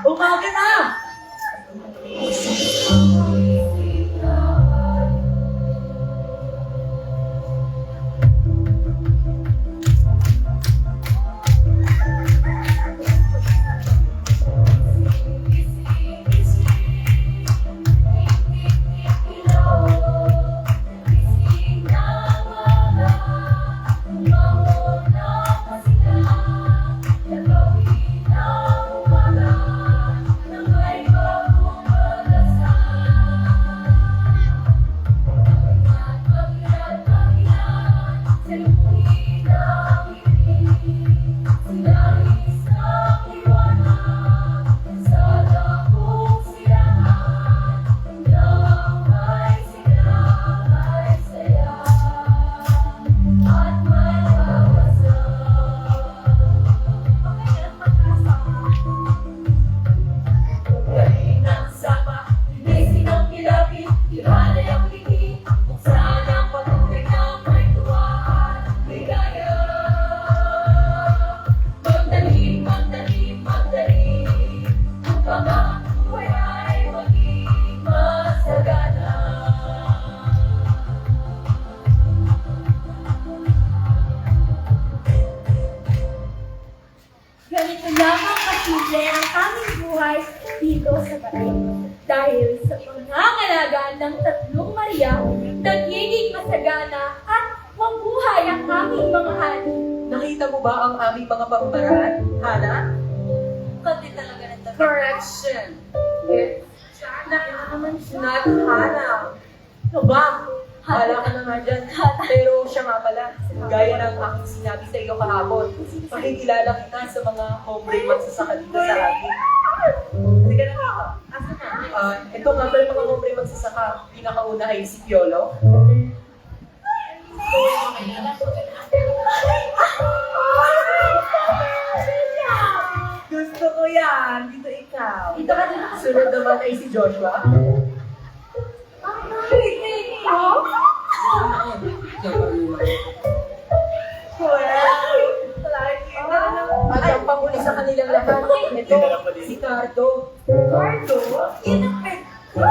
Umaga na! Dahil sa pangangalagaan ng 3 Maria, nagiging masagana at mabuhay ang aming mga hari. Nakita mo ba ang aming mga pamamaraan, Hana? Konti talaga ng tabi. Correction. It's not Hana. Ano ba? Hala ka na nga dyan. Pero siya nga pala, gaya ng aking sinabi sa iyo kahapon, pakikilala kita sa mga hombre magsasaka dito sa atin. Hindi ka nakita. Ito nga pala mga hombre magsasaka, pinakauna ay si Piolo. Gusto ko yan. Dito ikaw. Dito ka din. Sunod naman ay si Joshua. At ang panghuli sa kanilang lahat, ito, si Cardo. Cardo? Yan ang pet ko.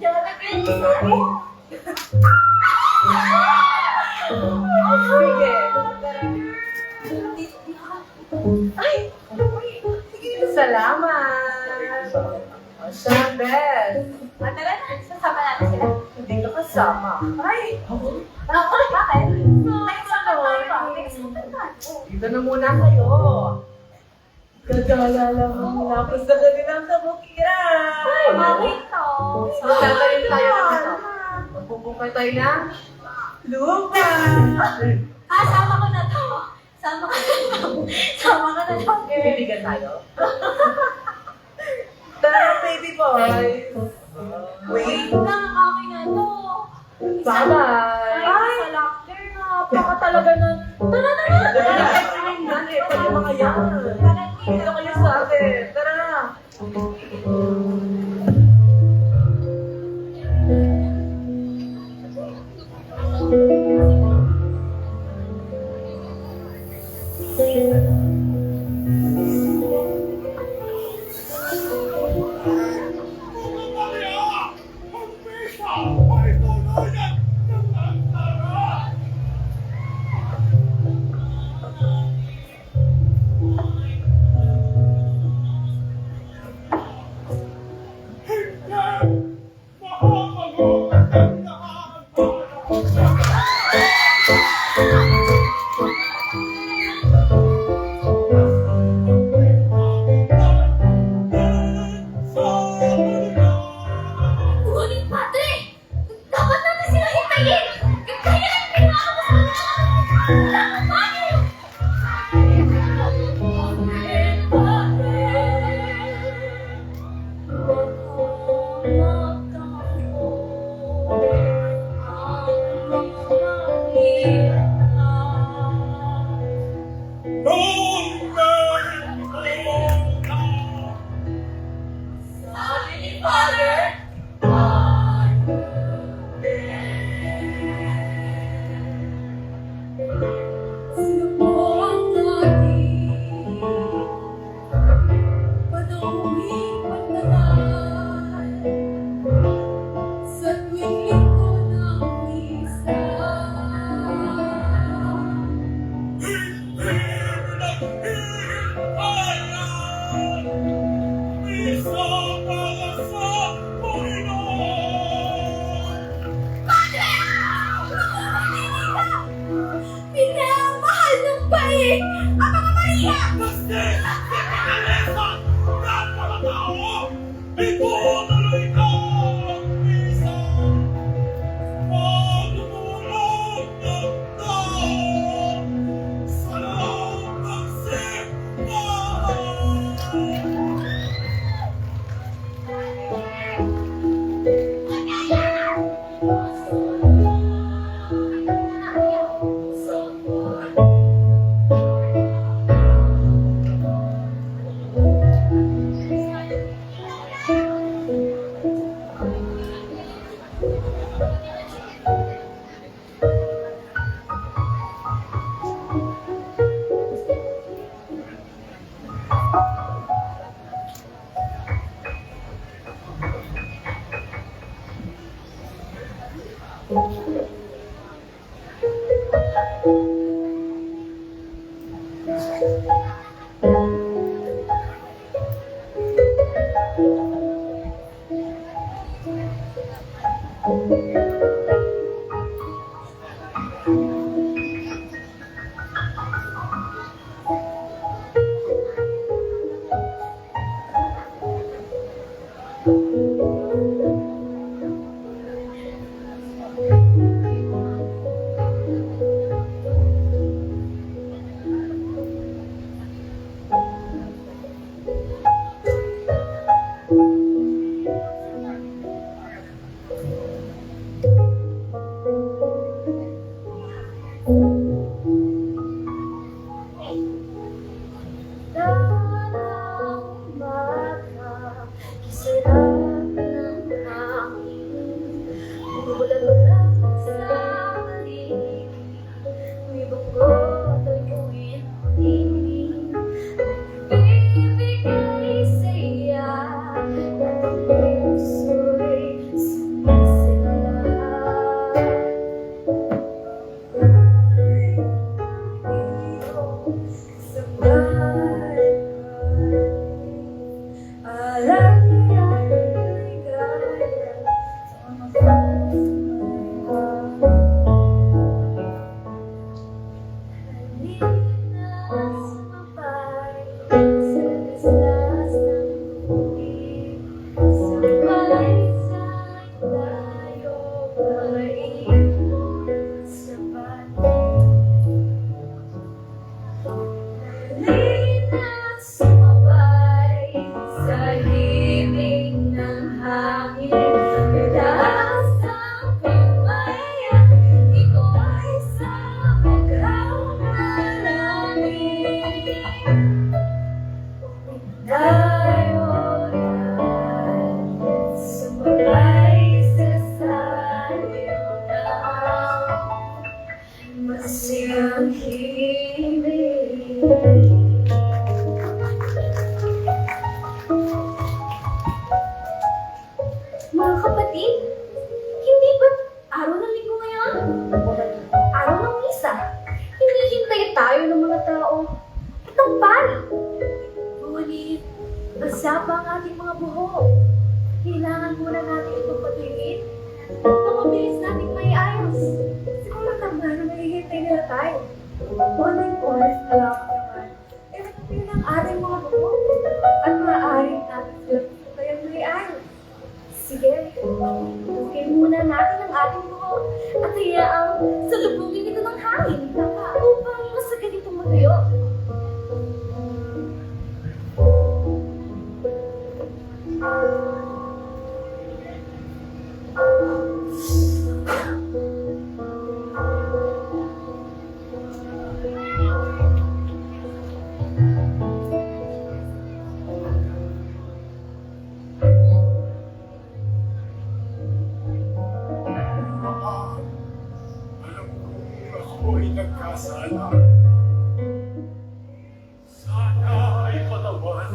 Yan ang pet ko. Sige. Ay! Salamat! Siya, Beth. Tara na, sasama natin sila. Hindi ka kasama. Ay! Bakit? Dito na muna kayo. Gagala lang ang lapos na kanilang kabukiran. Ay, bakit to? Magtatayin tayo na ito. Magpupukay tayo na lupa. Sama ko na to. Sama ka na to. Bibigyan tayo. Tara, baby boy. Wait. Nakakaki na to. Bye-bye. Ay, sa laughter na. Baka talaga nun. Tara na na. Dali, pwede mga yan. Dito kayo sa akin. Tara na. Ngunit, Padre! Dapat natin sila hintayin! Kaya lang ginawa ko sa mga! Pinamahal ng bayi! Ang mga Maria! Online course, alam mo naman. Yun ang ating mga buko. At maaaring natin sila kayang malian. Sige, bukay muna natin ang ating buho at hayaang salubungin ito ng hangin upang masagad itong matuyo. Ako'y nagkasala. Sana ay patawarin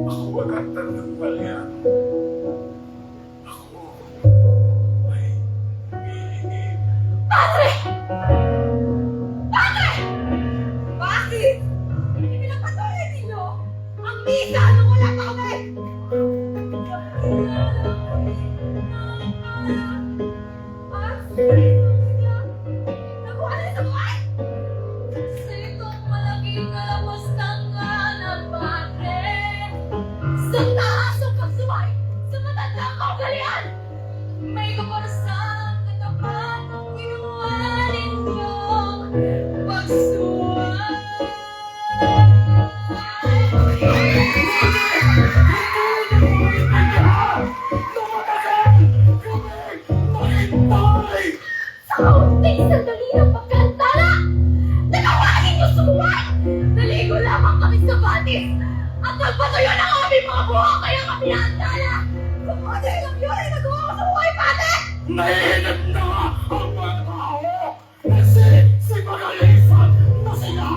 ako agad ng balyan. Ako ay humihingi. Padre! Padre! Bakit? Hindi pinapatuloy ninyo ang misa nung wala pa kami! Sa taas ang pagsuway sa matandang kaugalian! May kaparasang katapat ang ginawa ninyong pagsuway! Sa kaunting sandali ng pagkantala, nagawagin niyo sumuway! Naligo lamang kami sa batis at nagpatuyo ng aming mga buho kaya kami naandala! Kumote ng yun ay nagawa ko sa buhay, pate! Nainip na ang mga tao! Si Magalisan na sila!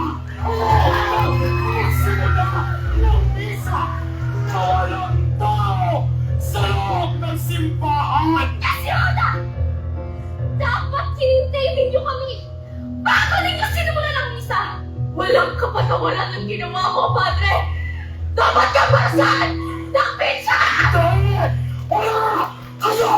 Magsimula ng misa na walang tao sa loob ng simbahan! Kasyona! Dapat hinintay ninyo kami bago ninyo sinimulan ang misa! Walang kapatawaran ng ginawa mo, padre! Dapat ka parasan ng misa! Wala kayo!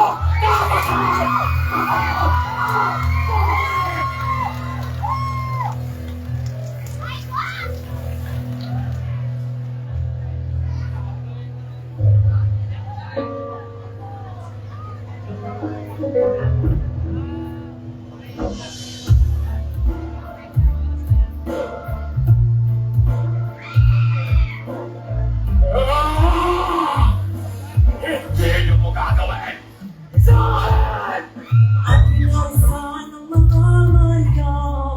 Hindi niyo mo gagawin! Sa akin! At minsan ang mga mayabare.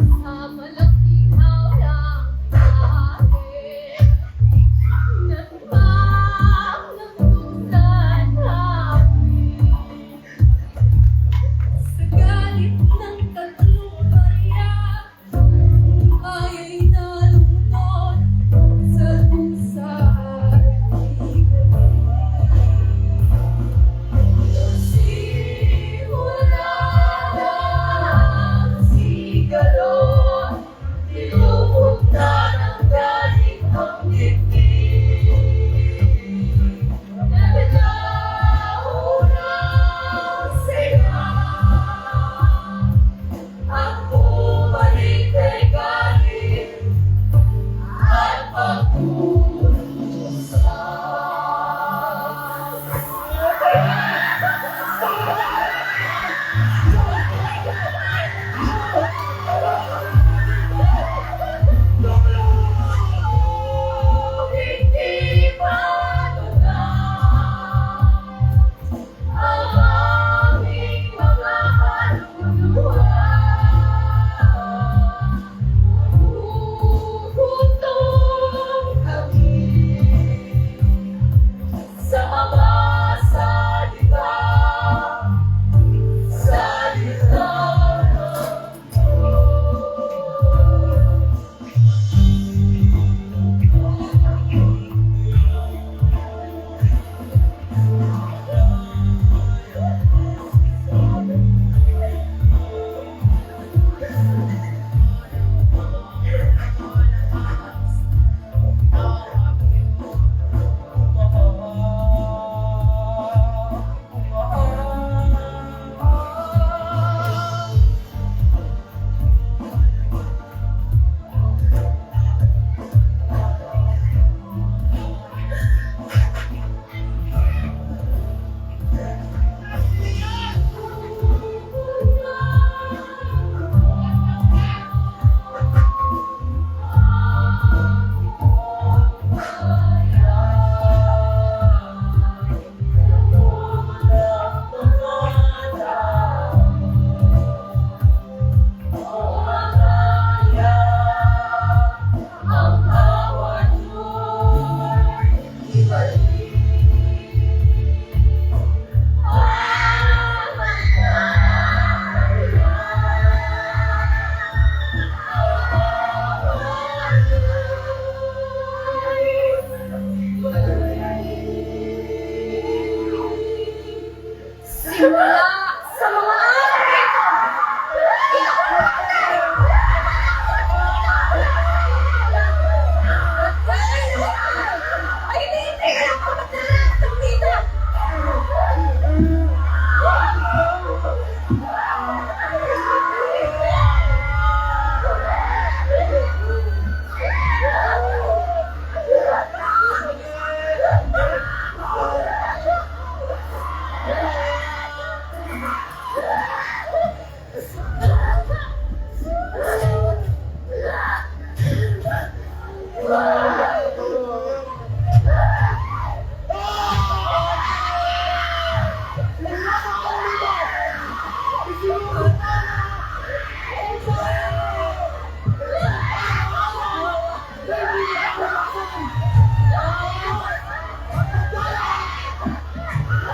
Sa malakihao lang akin Nagpang ng tusan namin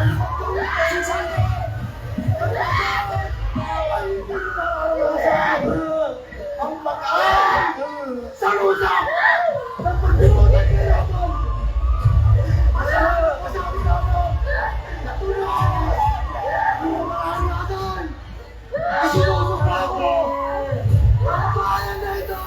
Ang makaan! Sa lusa! Ang pagdimugan nila mo! Masabi na mo! Natulog! Ang makaan natin! Ay sinusubra ko! Ang bayan na ito!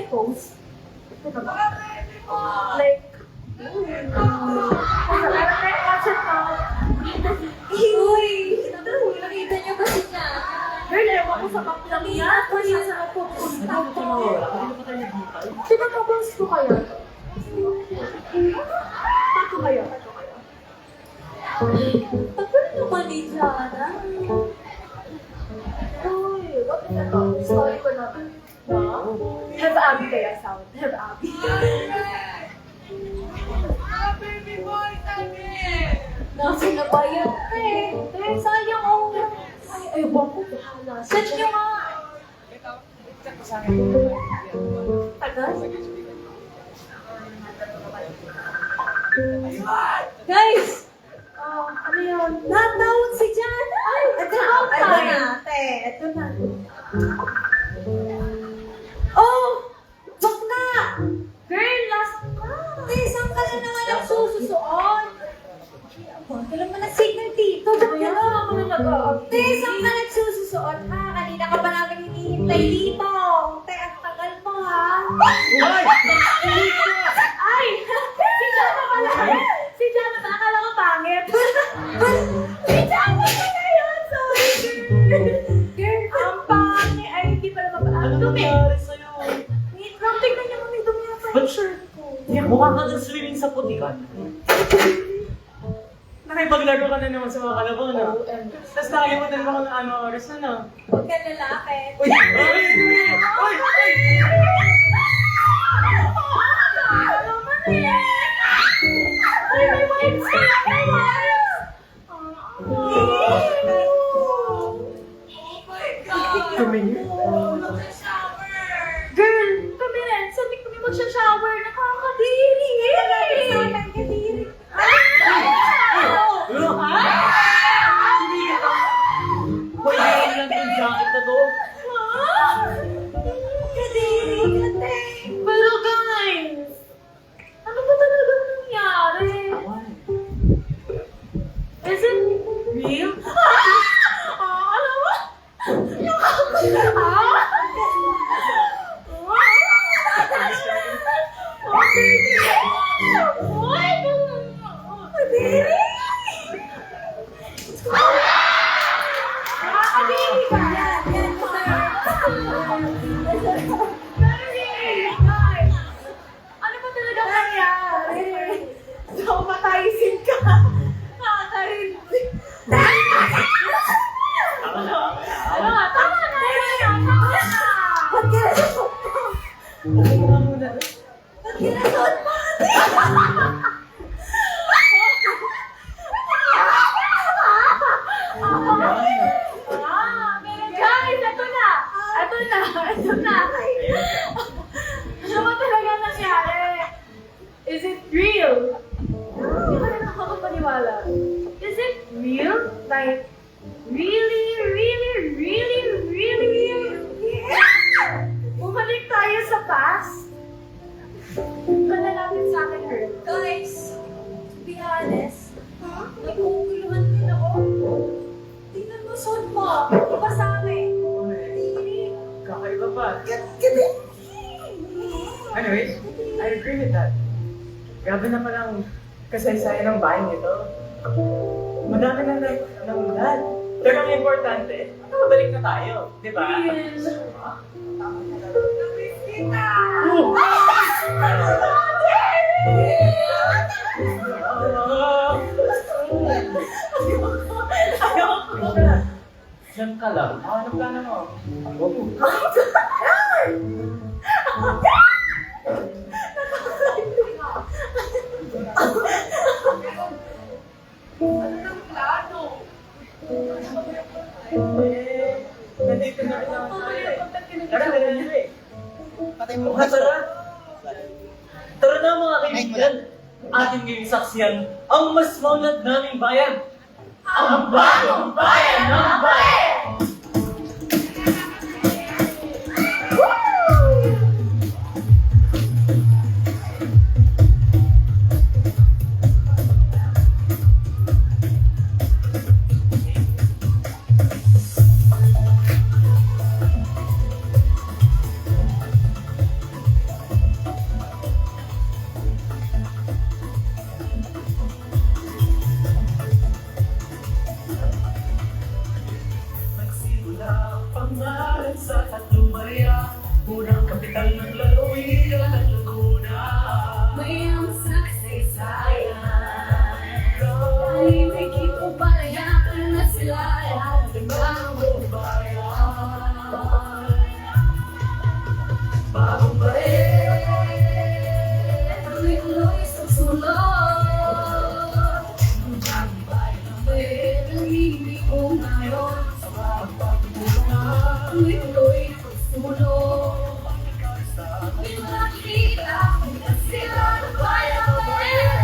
i-post. Like, nakita niyo ba si Jan? Girl, ewan ko sa baklang yan. Kaya sa ako, pinag-post ko kayo. Pato kayo. Pagpala naman ni Jana. Uy, bakit na to? Story ko na. Have Abby kaya sound. Have Abby. Baby boy, sabi! Nasa na ba yan? Sayang ako. Ay, bako. Set nyo nga. Tagal? Guys! Ano yun? Natawag si Jana! Ay, ito na. Ito na. Oh! Bakla! Girl, last ka! Saan ka na naman ang sususuon? Huwag ka naman nag-signal dito. Saan ka nagsususuot ha? Kanina ka pa namin hinihintay dito. Ang tagal mo ha? Ay! Si Jana pala! Si Jana pala! Akala ko pangit! Si Jana pala yun! Butikan. Nakipaglaro ka na naman sa mga kalabaw na. Tapos nakalimutan mo kung ano oras na na. Huwag ka lalaki. Uy! Uy! Girl, kami rin. Sabi kami magsha-shower. Nakakadiri eh. Nakakadiri. Hoy, meron lang yung jacket na to. Kadiri, kate. Pero guys, ano ba talaga nangyari? Is it real? Alam mo? Ano ba talaga nangyari? Traumatisin ka. Nakakarindig. Tama na. Ba't ginasot mo? Ba't ginasot mo? Guys, ito na. Ano ba talaga nangyari? Is it real? Hindi ka rin nakakapaniwala. Is it real? Like, really? Bumalik tayo sa past? Kanalapit sa akin, girl. Guys, to be honest, nagkukuluhan din ako. Tingnan mo, suot mo. Iba sa amin. Kakaiba pa. Anyways, I agree with that. Grabe na palang kasaysayan ng bahay nito. Madami na namulan. Pero ang importante, nakabalik na tayo. Di ba? Diyan ka lang. Ano plano mo? Nandito na rin ako tayo. Tara na. Tara na mga kaibigan. Ating ngayong saksiyan ang mas maunlad naming bayan. Ang bagong bayan ng bayan! Sa Tatlong Maria, unang kapital ng lalawigan ng Laguna. Mayang saksaysayan, tahimik ito palayakan na sila at bagong bayan. Bagong bayan, tuloy-tuloy sa sulot. Ang bagong bayan ng bayan, ang hindi ko ngayon sa pagpapulungan. Tuloy-tuloy sa sulot. May nakikita na sila ng bayan ng bayan.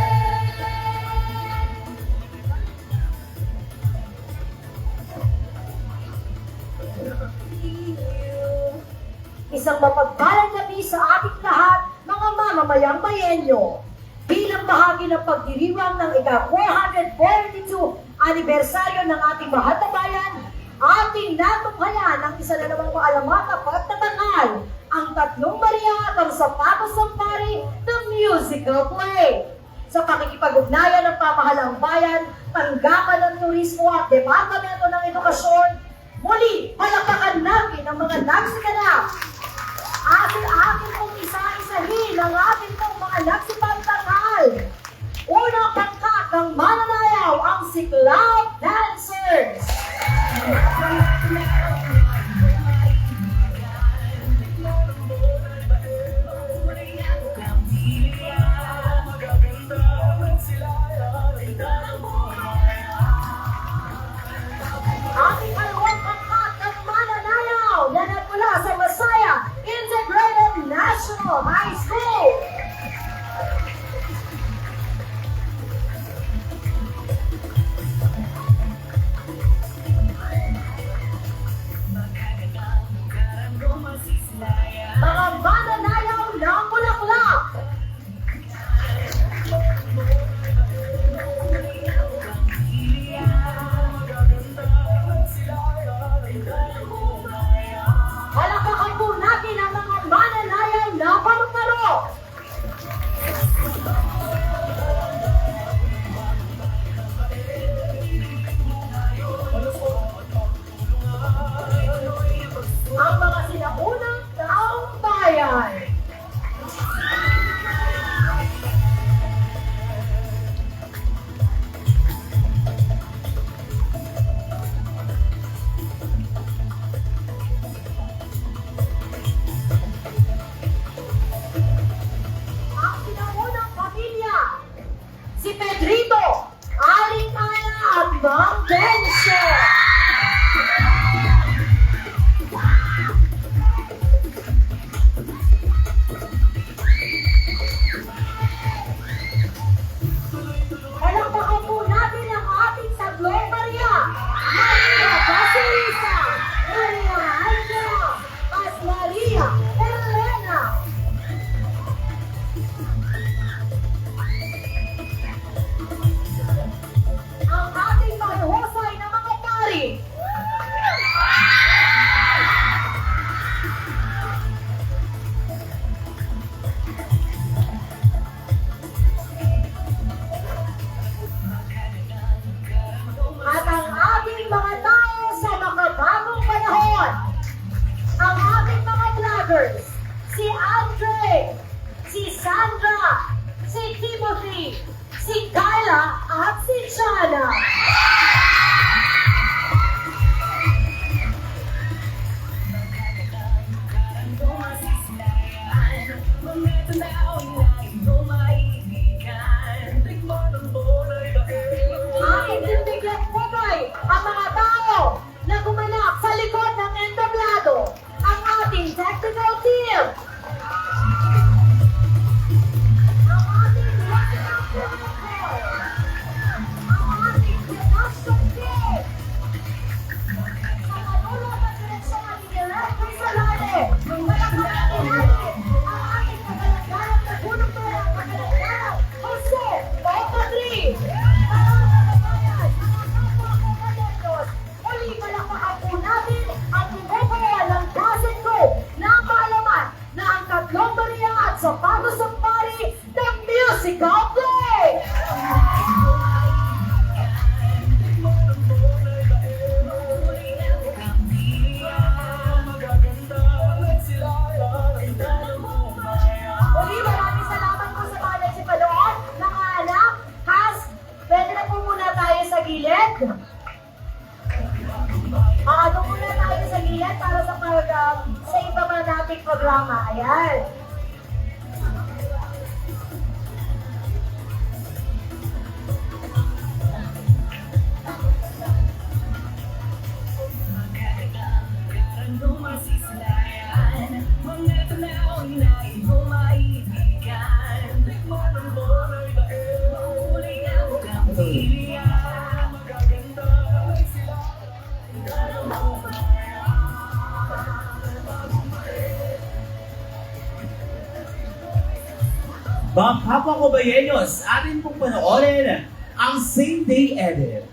Isang mapagpalang gabi sa ating lahat, mga mamamayang bayenyo. Bilang bahagi ng pagdiriwang ng ika-442 anibersaryo ng ating mahal na bayan, ating natunghayan ang isa na namang maalamat na pagtatanghal, ang Tatlong Maria at ang Sapatos ng Pari, the musical play. Sa pakikipag-ugnayan ng pamahalang bayan, tanggapan ng turismo at Departamento ng Edukasyon, muli palakpakan natin ang mga nagsiganap. Atin pong isa-isahin ang ating pong mga nagsipagtanghal. ang mananayaw ang Siklab Dancers. Ating kalawang pangkat ng mananayaw na nagmula sa Masaya Integrated National High School. Mga mananayaw ng Bulaklak. Palakpakan po natin ang mga mananayaw na paru-paro. Ang mga sinaunang taong bayan. Ang sinaunang pamilya, si Pedrito, Aling Ana at Mang Bense. Palakpakan po natin ang ating sablong Maria, Maria Basilisa, Maria Angela, at Maria Elena. Ang ating mahusay na mga pari. At ang ating mga tao sa makabagong panahon. Ang ating mga vloggers, si Andre, si Sandra, si Timothy, si Kyla at si Chana. Aking tindigan po ang mga tao na gumanap sa likod ng entablado, ang ating technical team. Ang ating musical protocol. Ang ating production team. Sa kanulong at direksyon ng Director Salale, malakalakin natin ang ating kagalagalang na gunong-turang kagalagalang Jose Opadri. Muli palakpakan po natin ang bumubuo ng Dozen Go ng kaalaman na ang Tatlong Maria at Sapatos ng Pari ng musical play! Muli maraming salamat po sa mga nagsipanood, mga anak, Has, pwede na po muna tayo sa gilid. Ano muna tayo sa gilid para sa iba pa nating programa. Ayan. Mga kapwa kobayenyos, atin pong panoorin ang same day edit.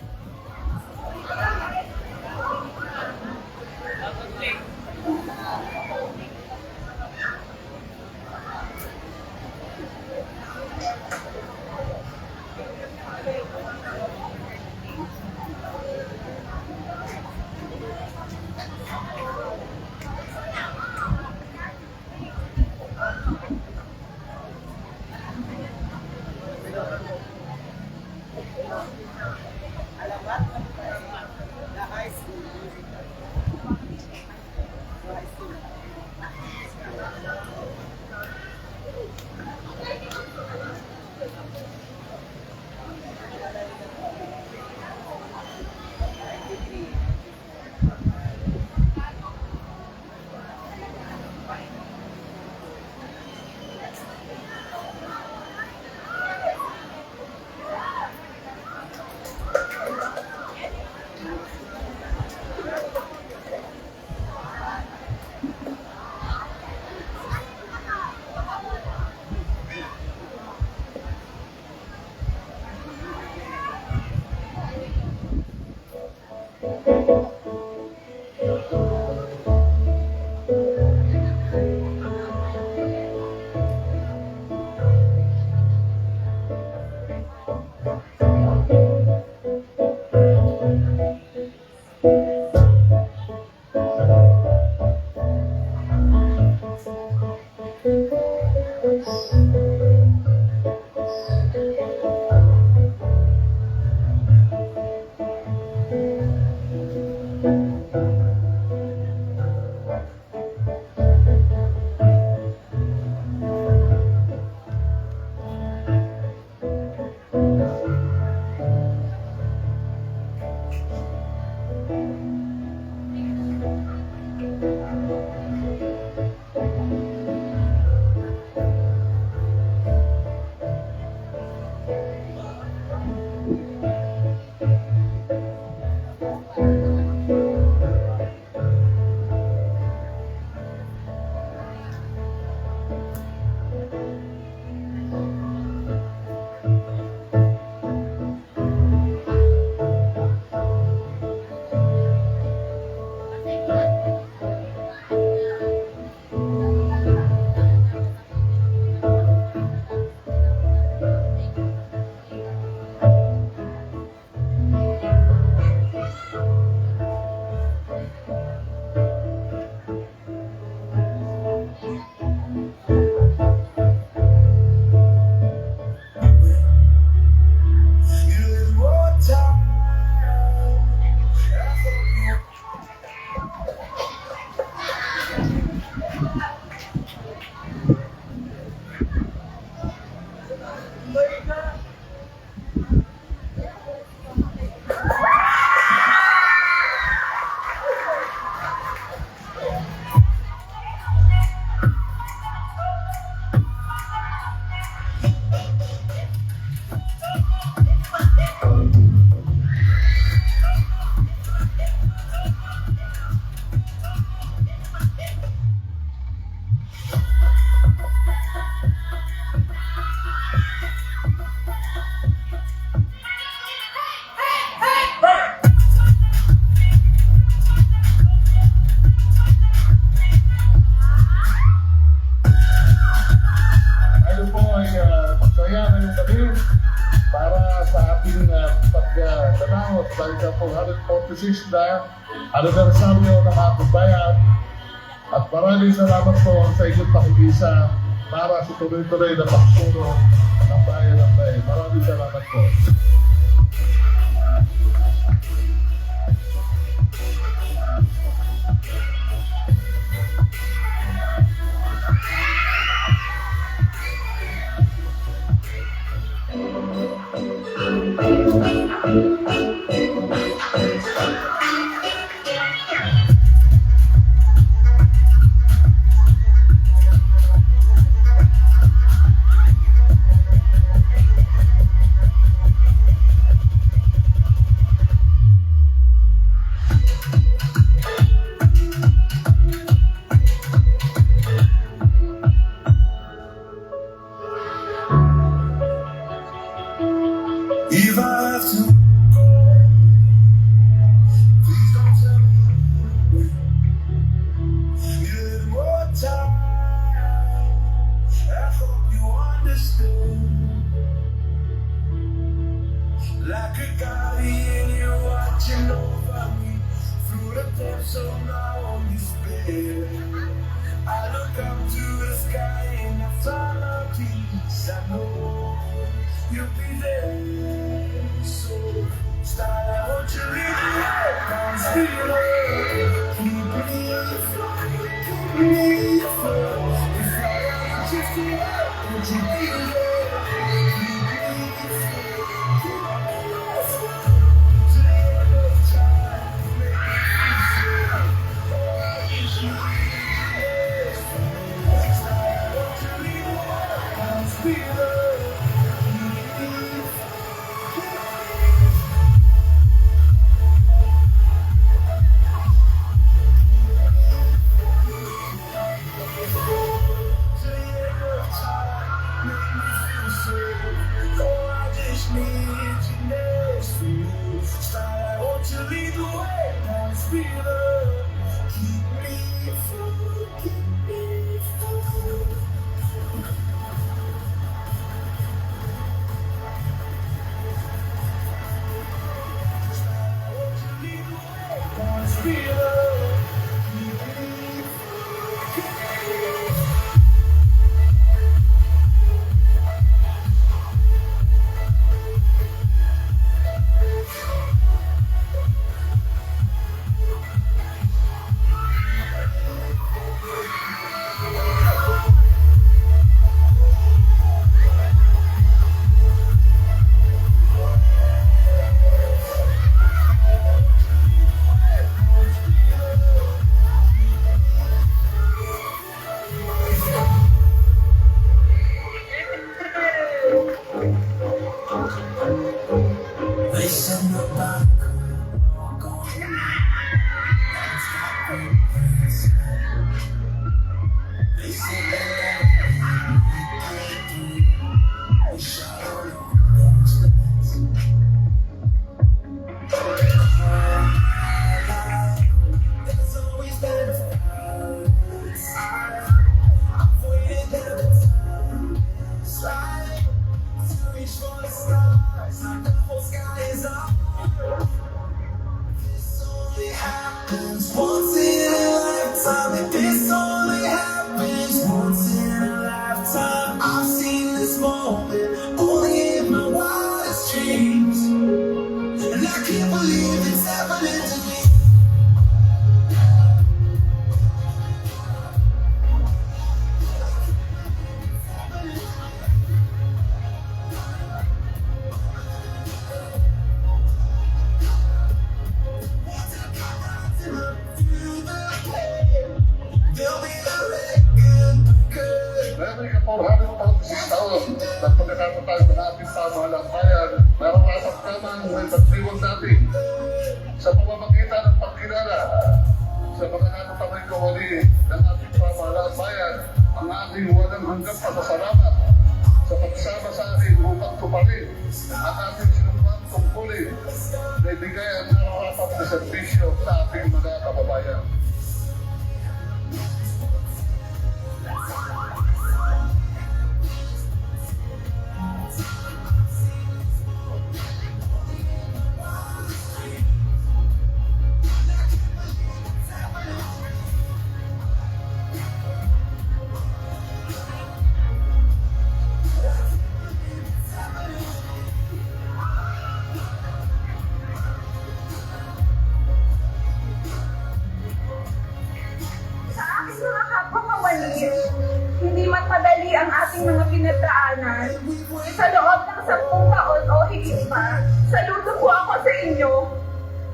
26 na anibersaryo ng ating bayan. At maraming salamat po sa inyong pakikisa para sa tuloy-tuloy na pagtulong ng bayan ng Bay. Maraming salamat po. If I have to go, please don't tell me. Need a little more time. I hope you understand. Like a guardian, you're watching over me through the depths of my own despair. I look up to the sky and I find my peace. I know you'll be there. So, start, I want you to lead the way. Come speed up. Keep me afloat. If I ever just give up, would you be there? Keep me afloat. Keep me afloat. To the end of time, make me feel. Oh, I wish you were. Start, I want you to lead the way. Come speed up. pinagdaanan, sa loob ng 10 taon o higit pa, saludo po ako sa inyo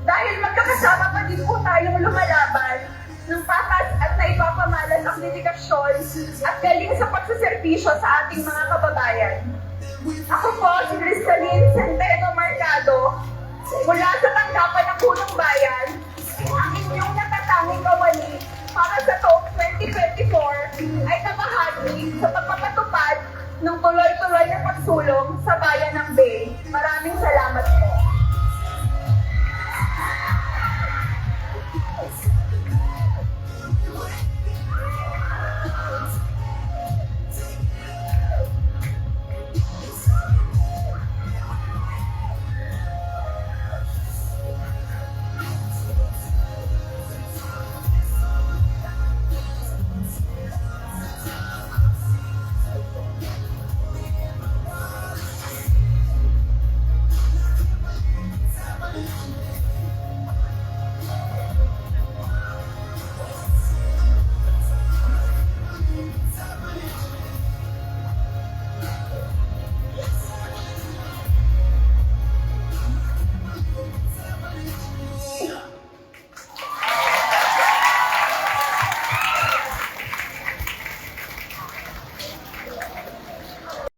dahil magkakasama pa din po tayong lumalaban ng patas at naipapamalas ang dedikasyon at galing sa pagsaservisyo sa ating mga kababayan. Ako po si Cristalyn Centeno Marcado mula sa tanggapan ng Punong Bayan, ang inyong natatanging kawani para sa taong 2024 ay